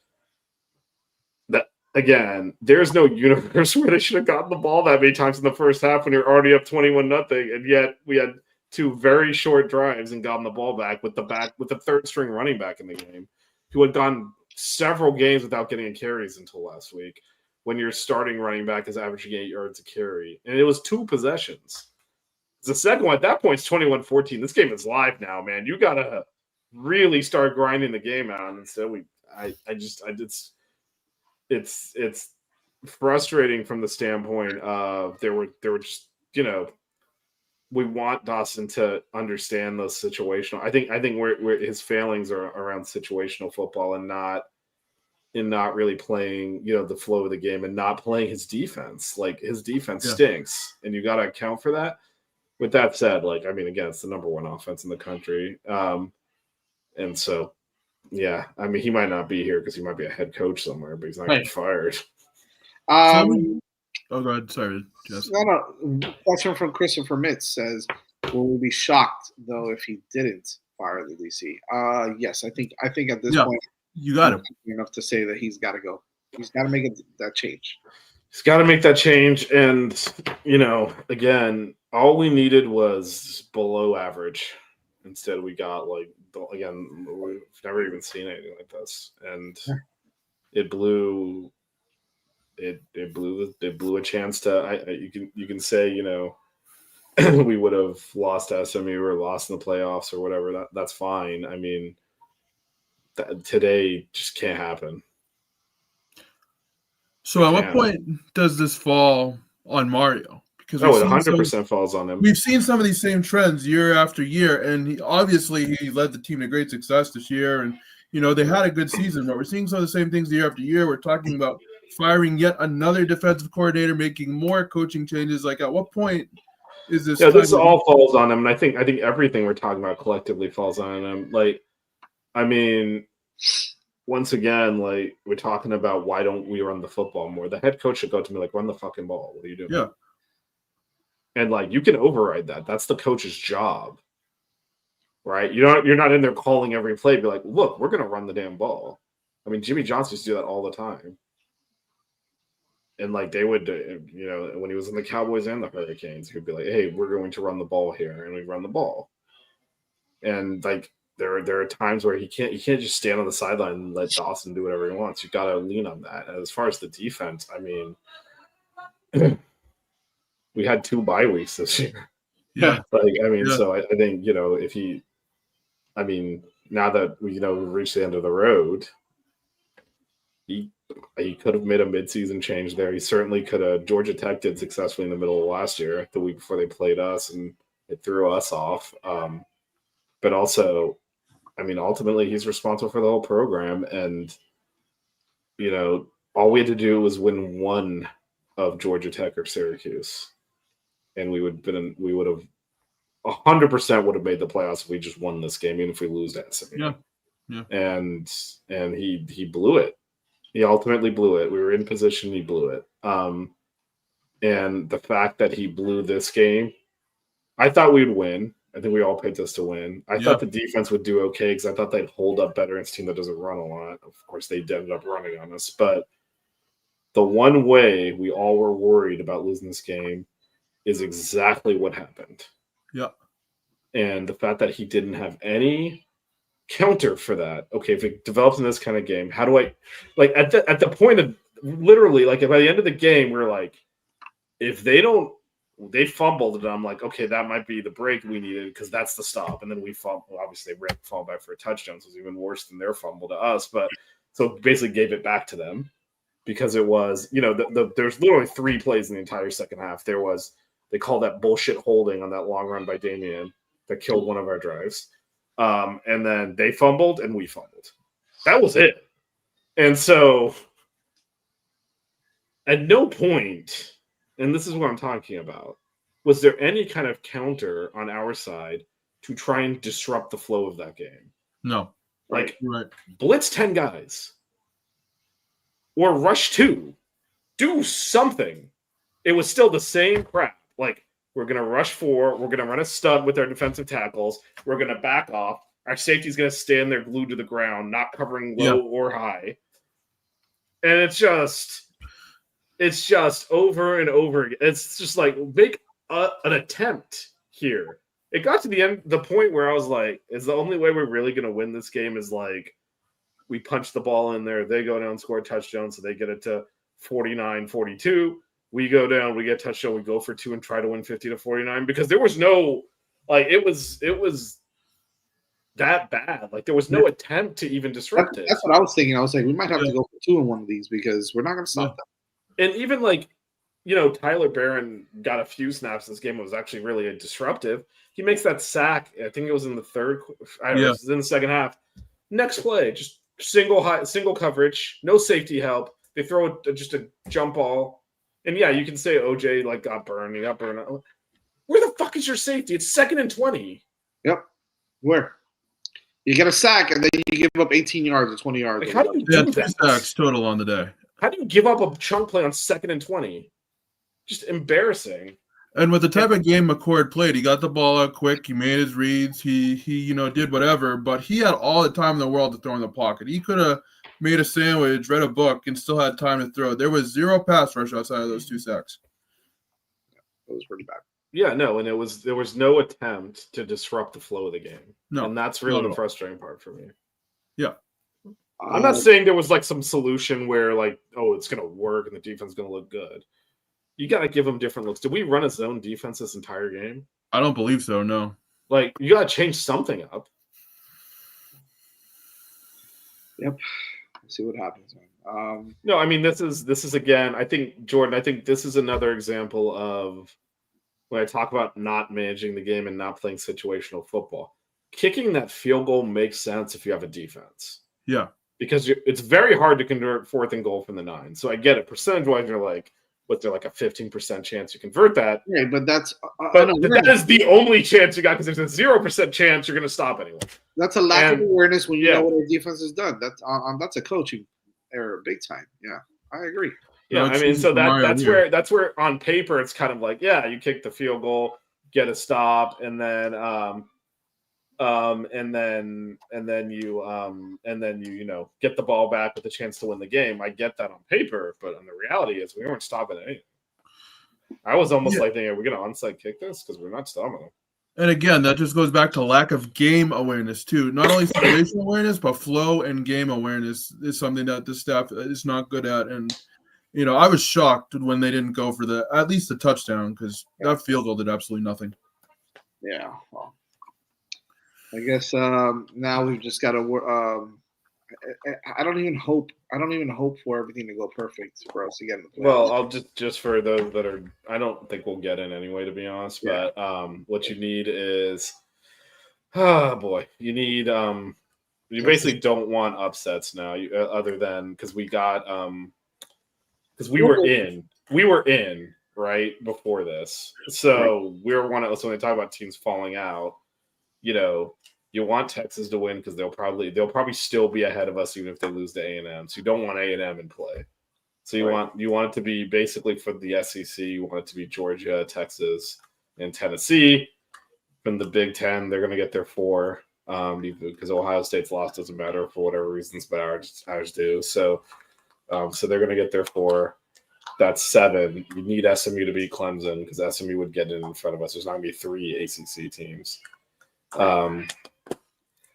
that, again, there's no universe where they should have gotten the ball that many times in the first half when you're already up 21-0, and yet we had 2 very short drives and gotten the ball back with the third string running back in the game, who had gone several games without getting carries until last week. When your starting running back is averaging 8 yards a carry, and it was 2 possessions. The second one at that point is 21-14. This game is live now, man. You gotta really start grinding the game out. And so it's frustrating from the standpoint of there were just we want Dawson to understand those situational. I think where his failings are around situational football and not really playing, the flow of the game and not playing his defense. Like his defense stinks, and you got to account for that. With that said, again, it's the number 1 offense in the country. And so, he might not be here because he might be a head coach somewhere, but he's not getting fired. Oh, go ahead. Sorry, Jess. No. Question from Christopher Mitz says, will we be shocked, though, if he didn't fire the DC? Yes, I think at this point, you got him enough to say that he's got to go. He's got to make that change. He's got to make that change. And, again, all we needed was below average. Instead, we got, again, we've never even seen anything like this. And it blew a chance to, you can say, we would have lost to SMU or lost in the playoffs or whatever. That's fine. I mean, today just can't happen. So at what point does this fall on Mario? Because it 100% falls on him. We've seen some of these same trends year after year, and he led the team to great success this year, and they had a good season, but we're seeing some of the same things year after year. We're talking about firing yet another defensive coordinator, making more coaching changes. At what point is this? Yeah, this all falls on him, and I think everything we're talking about collectively falls on him. Once again, we're talking about why don't we run the football more? The head coach should go to me run the fucking ball. What are you doing? Yeah. And you can override that. That's the coach's job, right? You're not in there calling every play. Be like, look, we're going to run the damn ball. I mean, Jimmy Johnson used to do that all the time. And like they would, when he was in the Cowboys and the Hurricanes, he'd be like, "Hey, we're going to run the ball here," and we run the ball. And like there are times where he can't just stand on the sideline and let Dawson do whatever he wants. You got to lean on that. And as far as the defense, I mean, we had 2 bye weeks this year. Yeah. So I think if he, now that we've reached the end of the road, he could have made a midseason change there. He certainly could have. Georgia Tech did successfully in the middle of last year, the week before they played us, and it threw us off. But also, ultimately he's responsible for the whole program, and all we had to do was win one of Georgia Tech or Syracuse, and we would have 100% would have made the playoffs if we just won this game, even if we lose that. Yeah. And he blew it. He ultimately blew it. We were in position. He blew it. And the fact that he blew this game, I thought we'd win. I think we all picked us to win. I thought the defense would do okay because I thought they'd hold up better against a team that doesn't run a lot. Of course, they ended up running on us. But the one way we all were worried about losing this game is exactly what happened. Yeah. And the fact that he didn't have any counter for that. Okay, if it develops in this kind of game, how do I at the point of literally by the end of the game, we're like, if they fumbled and I'm like, okay, that might be the break we needed because that's the stop. And then we fumbled. Obviously, they fall back for a touchdown, so it was even worse than their fumble to us. But so basically gave it back to them because it was, there's literally 3 plays in the entire second half. They called that bullshit holding on that long run by Damian that killed one of our drives. And then they fumbled and we fumbled. That was it. And so at no point, and this is what I'm talking about, was there any kind of counter on our side to try and disrupt the flow of that game? No. Right. blitz 10 guys or rush 2. Do something. It was still the same crap. Like, we're going to rush 4. We're going to run a stud with our defensive tackles. We're going to back off. Our safety's going to stand there glued to the ground, not covering low or high. And it's just over and over again. It's just like, make an attempt here. It got to the point where I was like, is the only way we're really going to win this game is like, we punch the ball in there, they go down and score a touchdown, so they get it to 49-42. We go down, we get a touchdown, we go for 2 and try to win 50-49, because there was no, like, it was that bad. Like, there was no attempt to even disrupt it. That's what I was thinking. I was like, we might have to go for 2 in one of these because we're not going to stop them. And even like, Tyler Barron got a few snaps this game. It was actually really disruptive. He makes that sack. I think it was in the third. I don't know. It was in the second half. Next play, just single coverage, no safety help. They throw just a jump ball, and you can say OJ got burned. He got burned. Where the fuck is your safety? It's 2nd and 20. Yep. Where? You get a sack and then you give up 18 yards or 20 yards. Like, how do you do 2 that? sacks total on the day. How do you give up a chunk play on 2nd and 20? Just embarrassing. And with the type of game McCord played, he got the ball out quick. He made his reads. He did whatever. But he had all the time in the world to throw in the pocket. He could have made a sandwich, read a book, and still had time to throw. There was 0 pass rush outside of those 2 sacks. It was pretty bad. Yeah, no, and there was no attempt to disrupt the flow of the game. No, and that's really the frustrating part for me. Yeah. I'm not saying there was some solution where it's going to work and the defense is going to look good. You got to give them different looks. Did we run a zone defense this entire game? I don't believe so, no. You got to change something up. Yep. Let's see what happens, man. No, I mean, this is again, I think, Jordan, this is another example of when I talk about not managing the game and not playing situational football. Kicking that field goal makes sense if you have a defense. Yeah. Because it's very hard to convert 4th and goal from the 9. So I get it. Percentage-wise, you're like, what's there, a 15% chance you convert that? Yeah, but that's that is the only chance you got, because there's a 0% chance you're going to stop anyone. That's a lack of awareness when you know what our defense has done. That's a coaching error, big time. Yeah, I agree. Yeah, I mean, so that's where on paper it's kind of like, you kick the field goal, get a stop, and then and then you get the ball back with a chance to win the game. I get that on paper, but the reality is we weren't stopping anything. I was almost like thinking, are we going to onside kick this because we're not stopping them? And again, that just goes back to lack of game awareness too. Not only situational awareness, but flow and game awareness is something that the staff is not good at. And I was shocked when they didn't go for at least the touchdown, because that field goal did absolutely nothing. Yeah. Well, I guess now we've just got to. I don't even hope for everything to go perfect for us to get in the playoffs. Well, I'll just for those that are, I don't think we'll get in anyway, to be honest. Yeah. But what you need is, you need you basically don't want upsets now, other than because we got because we were in right before this, so we're one of, so when they talk about teams falling out, you want Texas to win because they'll probably still be ahead of us even if they lose to A&M. So you don't want A&M in play. So you want it to be basically for the SEC. You want it to be Georgia, Texas, and Tennessee. From the Big Ten, they're going to get their 4 because Ohio State's loss doesn't matter for whatever reasons, but ours do. So they're going to get their 4. That's 7. You need SMU to beat Clemson because SMU would get in front of us. There's not going to be 3 ACC teams.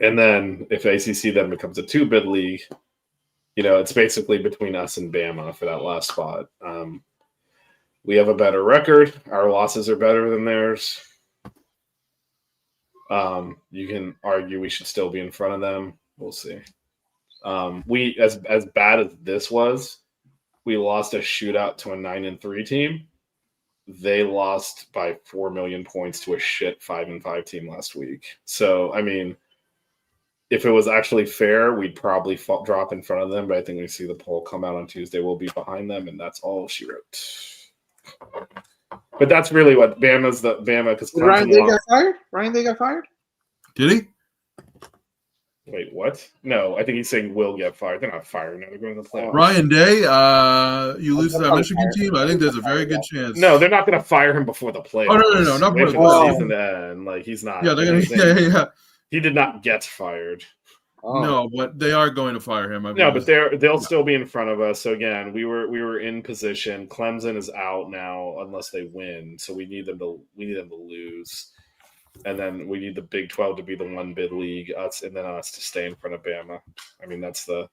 And then if ACC then becomes a 2-bid league, it's basically between us and Bama for that last spot. We have a better record. Our losses are better than theirs. You can argue we should still be in front of them. We'll see. We as bad as this was, we lost a shootout to a 9-3 team. They lost by 4 million points to a shit 5-5 team last week. So, I mean, if it was actually fair, we'd probably drop in front of them. But I think we see the poll come out on Tuesday, we'll be behind them, and that's all she wrote. But that's really what Bama because Ryan Day got fired. Ryan Day got fired. Did he? Wait, what? No, I think he's saying will get fired. They're not fired. No, they're going to the playoffs. Ryan Day, you lose to that Michigan team. I think there's a very good chance. No, they're not going to fire him before the playoffs. Oh no, not before the season to end. Like he's not. Yeah, they're going to. Yeah. He did not get fired. Oh. No, but they are going to fire him. No, but they'll still be in front of us. So again, we were in position. Clemson is out now unless they win. So we need them to lose. And then we need the Big 12 to be the 1-bid league, and then us to stay in front of Bama. I mean, that's the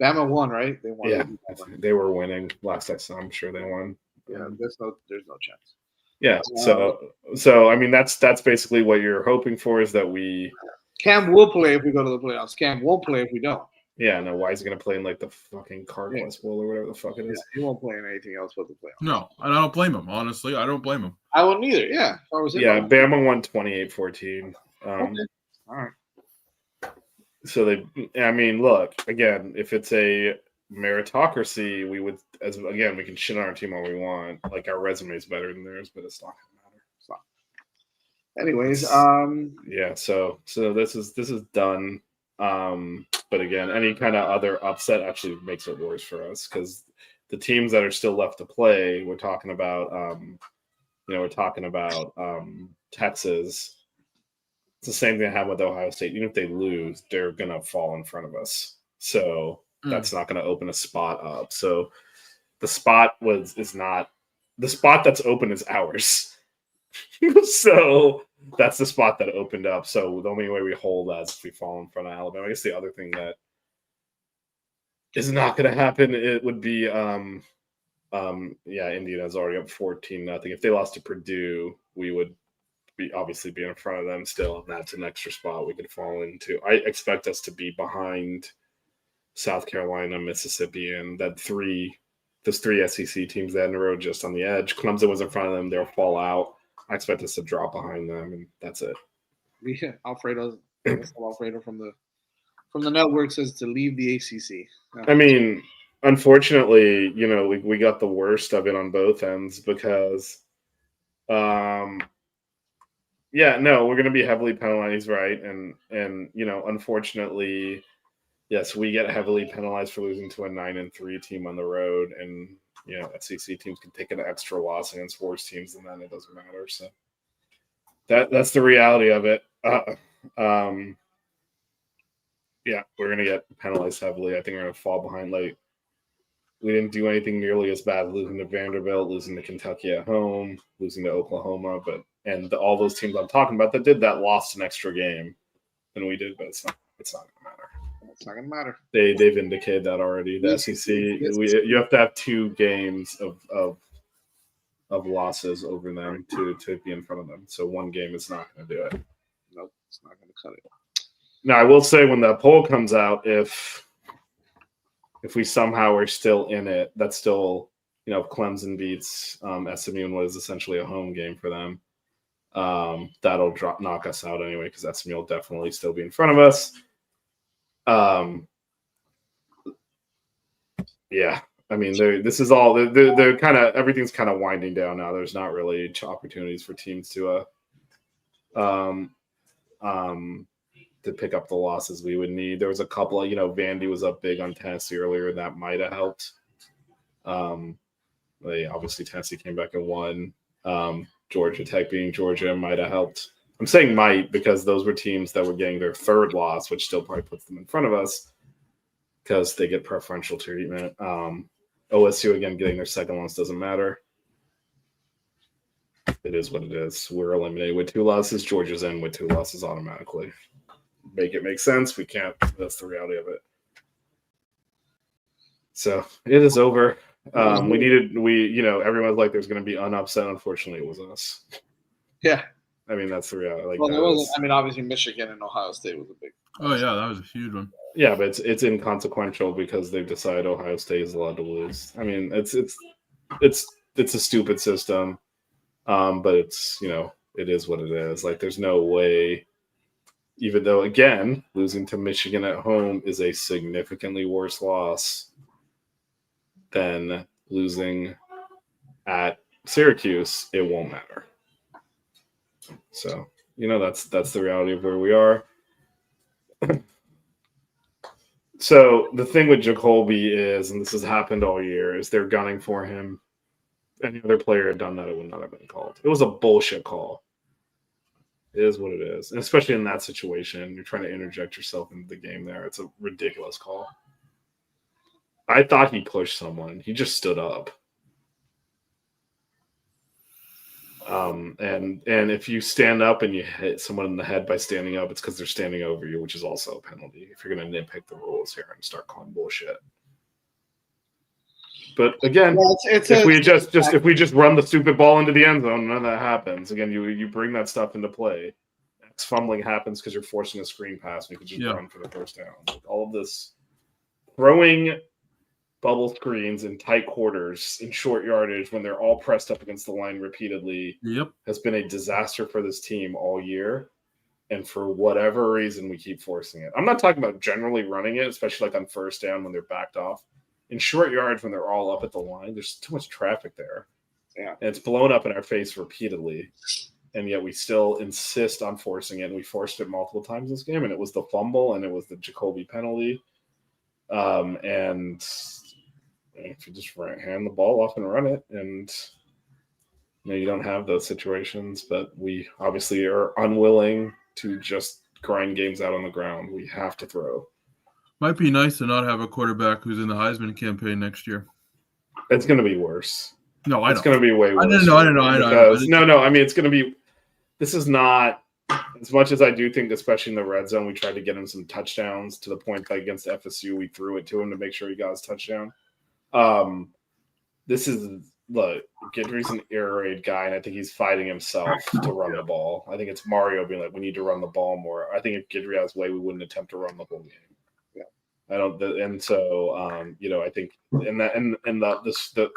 Bama won, right? They won. Yeah, they were winning last I saw. I'm sure they won. Yeah, there's no chance. Yeah, so I mean, that's basically what you're hoping for is that we. Cam will play if we go to the playoffs. Cam won't play if we don't. Yeah, no. Why is he going to play in like the fucking Carquest Bowl or whatever the fuck it is? Yeah, he won't play in anything else but the playoffs. No, and I don't blame him. Honestly, I don't blame him. I wouldn't either. Yeah, if I was him, Bama won 28-14. Okay. All right. So look again. If it's a meritocracy, we would we can shit on our team all we want. Like our resume is better than theirs, but it's not gonna matter. It's not. Anyways, yeah. So this is done. But again, any kind of other upset actually makes it worse for us because the teams that are still left to play, we're talking about, Texas. It's the same thing I have with Ohio State. Even if they lose, they're going to fall in front of us. So that's not going to open a spot up. So the spot the spot that's open is ours. So that's the spot that opened up. So the only way we hold that is if we fall in front of Alabama. I guess the other thing that is not going to happen, it would be, Indiana's already up 14-0. If they lost to Purdue, we would obviously be in front of them still, and that's an extra spot we could fall into. I expect us to be behind South Carolina, Mississippi, and those three SEC teams that in a row just on the edge. Clemson was in front of them; they'll fall out. I expect us to drop behind them, and that's it. Yeah, Alfredo from the network says to leave the ACC. I mean, unfortunately, we got the worst of it on both ends because, we're going to be heavily penalized, right? And unfortunately, yes, we get heavily penalized for losing to a 9-3 team on the road, and SEC teams can take an extra loss against worse teams, and then it doesn't matter. So that's the reality of it. Yeah, we're going to get penalized heavily. I think we're going to fall behind late. We didn't do anything nearly as bad, losing to Vanderbilt, losing to Kentucky at home, losing to Oklahoma, all those teams I'm talking about that did that lost an extra game than we did, but it's not going to matter. It's not going to matter. They've indicated that already. The SEC, you have to have 2 games of losses over them to be in front of them. So 1 game is not going to do it. Nope, it's not going to cut it. Now, I will say when that poll comes out, if we somehow are still in it, that's still, if Clemson beats SMU in what is essentially a home game for them, that'll knock us out anyway because SMU will definitely still be in front of us. Yeah, I mean, this is all they're kind of everything's kind of winding down now. There's not really opportunities for teams to pick up the losses we would need. There was a couple of, Vandy was up big on Tennessee earlier. That might have helped. Obviously Tennessee came back and won. Georgia Tech beating Georgia might have helped. I'm saying might because those were teams that were getting their 3rd loss, which still probably puts them in front of us because they get preferential treatment. OSU, again, getting their 2nd loss doesn't matter. It is what it is. We're eliminated with 2 losses. Georgia's in with 2 losses automatically. Make it make sense. We can't. That's the reality of it. So it is over. Everyone's like, there's going to be unupset. Unfortunately, it was us. Yeah. I mean, that's the reality. There wasn't. I mean, obviously, Michigan and Ohio State was a big. Oh yeah, that was a huge one. Yeah, but it's inconsequential because they've decided Ohio State is allowed to lose. I mean, it's a stupid system, but it's it is what it is. Like, there's no way. Even though, again, losing to Michigan at home is a significantly worse loss than losing at Syracuse, it won't matter. So, that's the reality of where we are. So the thing with Jacoby is, and this has happened all year, is they're gunning for him. Any other player had done that, it would not have been called. It was a bullshit call. It is what it is. And especially in that situation, you're trying to interject yourself into the game there. It's a ridiculous call. I thought he pushed someone. He just stood up. And if you stand up and you hit someone in the head by standing up, it's because they're standing over you, which is also a penalty. If you're going to nitpick the rules here and start calling bullshit. But again, if we just run the stupid ball into the end zone, none of that happens. Again, you bring that stuff into play. Fumbling happens because you're forcing a screen pass and you can just run for the first down. Like, all of this throwing bubble screens in tight quarters in short yardage when they're all pressed up against the line repeatedly has been a disaster for this team all year. And for whatever reason, we keep forcing it. I'm not talking about generally running it, especially like on first down when they're backed off. In short yards, when they're all up at the line, there's too much traffic there. Yeah. And it's blown up in our face repeatedly. And yet we still insist on forcing it. And we forced it multiple times this game. And it was the fumble and it was the Jacoby penalty. And if you just hand the ball off and run it, and you don't have those situations, but we obviously are unwilling to just grind games out on the ground. We have to throw. Might be nice to not have a quarterback who's in the Heisman campaign next year. It's going to be worse. No, it's going to be way worse. I don't know. No. I mean, it's going to be. This is not as much as I do think, especially in the red zone, we tried to get him some touchdowns to the point that against FSU, we threw it to him to make sure he got his touchdown. This is Guidry's an air raid guy, and I think he's fighting himself to run the ball. I think it's Mario being like, we need to run the ball more. I think if Guidry has way, we wouldn't attempt to run the whole game. I don't, and so I think the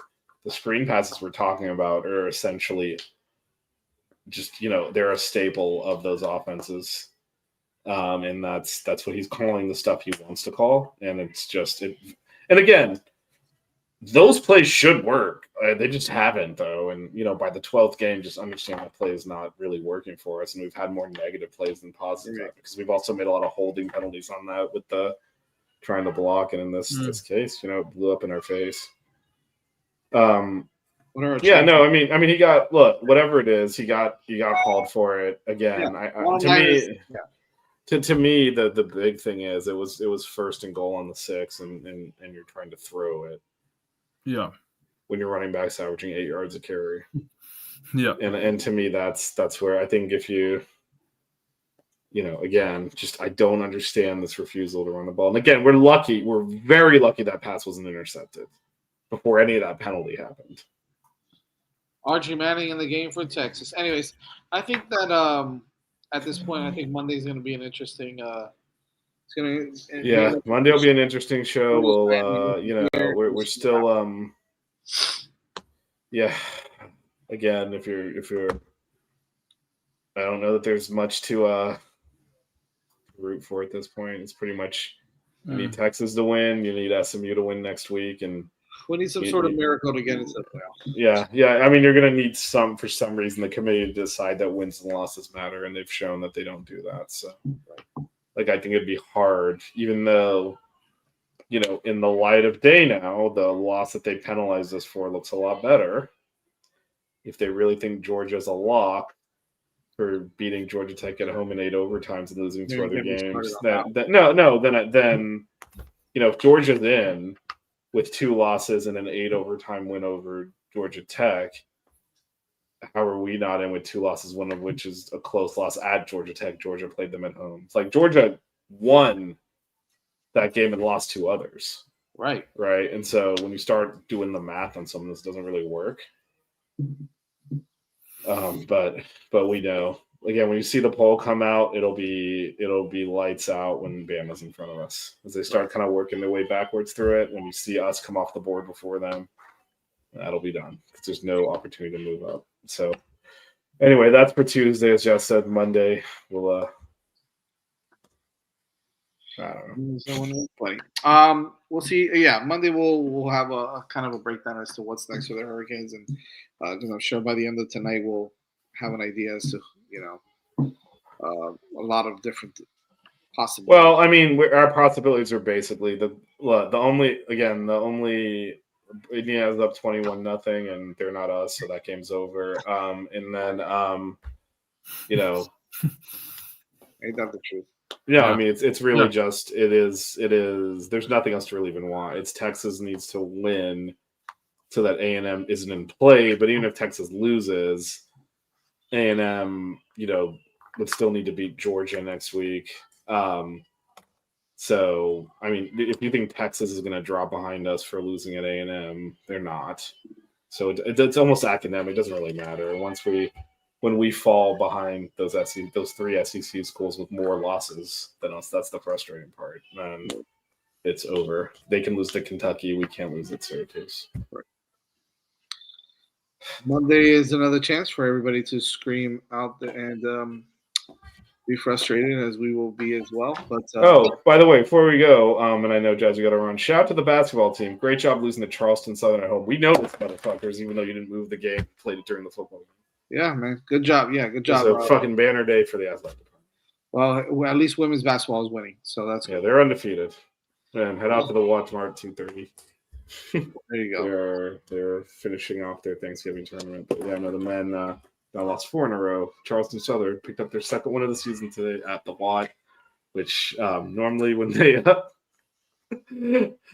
screen passes we're talking about are essentially just they're a staple of those offenses, and that's what he's calling the stuff he wants to call, and it's just it. And again, those plays should work. They just haven't though, and by the 12th game, just understand that play is not really working for us, and we've had more negative plays than positive because we've also made a lot of holding penalties on that with the trying to block, and in this case, it blew up in our face. I mean, he got whatever it is, he got called for it again. To me, the big thing is it was 1st and goal on the 6, and you're trying to throw it. Yeah. When your running back's averaging 8 yards a carry. Yeah. And to me, that's where I think if you again, just I don't understand this refusal to run the ball. And again, we're very lucky that pass wasn't intercepted before any of that penalty happened. Archie Manning in the game for Texas. Anyways, I think that at this point, I think Monday's going to be an interesting. Monday will be an interesting show. We'll we're still Again, if you're I don't know that there's much to root for at this point. It's pretty much you need Texas to win, you need SMU to win next week, and we need some sort of miracle to get into the playoffs. Yeah. I mean, you're going to need for some reason, the committee to decide that wins and losses matter, and they've shown that they don't do that. So, I think it'd be hard, even though, in the light of day now, the loss that they penalized us for looks a lot better. If they really think Georgia's a lock for beating Georgia Tech at home in 8 overtimes and losing 2 other games, then if Georgia's in with 2 losses and an 8 overtime win over Georgia Tech, how are we not in with 2 losses, one of which is a close loss at Georgia Tech? Georgia played them at home. It's like Georgia won that game and lost 2 others. Right. And so when you start doing the math on something, this doesn't really work. But we know, again, when you see the poll come out, it'll be lights out when Bama's in front of us as they start kind of working their way backwards through it. When you see us come off the board before them, that'll be done because there's no opportunity to move up. So anyway, that's for Tuesday. As Jeff said, Monday we'll I don't know. We'll see. Yeah, Monday we'll have a kind of a breakdown as to what's next for the Hurricanes, and I'm sure by the end of tonight we'll have an idea as to a lot of different possibilities. Well, I mean, our possibilities are basically the only Indiana's up 21-0, and they're not us, so that game's over. And then ain't that the truth? Yeah, I mean, it's really just it is. There's nothing else to really even want. It's Texas needs to win so that A&M isn't in play. But even if Texas loses, A&M, would still need to beat Georgia next week. So, I mean, if you think Texas is going to drop behind us for losing at A&M, they're not. So it's almost academic. It doesn't really matter. When we fall behind those 3 SEC schools with more losses than us, that's the frustrating part. And it's over. They can lose to Kentucky. We can't lose at Syracuse. Right. Monday is another chance for everybody to scream out and be frustrated, as we will be as well. But by the way, before we go, and I know, Jazz, you got to run. Shout out to the basketball team. Great job losing to Charleston Southern at home. We know this, motherfuckers, even though you didn't move the game, played it during the football game. Yeah, man. Good job. Yeah, good job. It's a fucking banner day for the athletic department. Well, at least women's basketball is winning, so that's good. They're undefeated. And head out to the watch tomorrow at 2:30. There you go. They're finishing off their Thanksgiving tournament. But yeah, no, the men lost 4 in a row. Charleston Southern picked up their second win of the season today at the Watt, which normally when they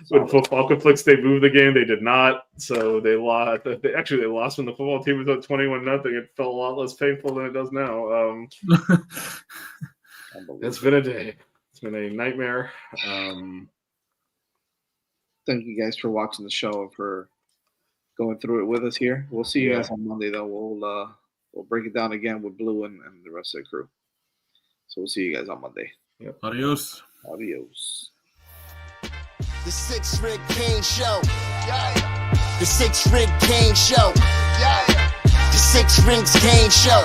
when football conflicts, they move the game. They did not, so they lost. They lost when the football team was up 21-0. It felt a lot less painful than it does now. It's been a day. It's been a nightmare. Thank you guys for watching the show and for going through it with us here. We'll see you guys on Monday, though. We'll break it down again with Blue and the rest of the crew. So we'll see you guys on Monday. Yep. Adios. The 6 Rig Kane Show. Yeah. The 6 Rig Kane Show. Yeah. The 6 Rings Kane Show.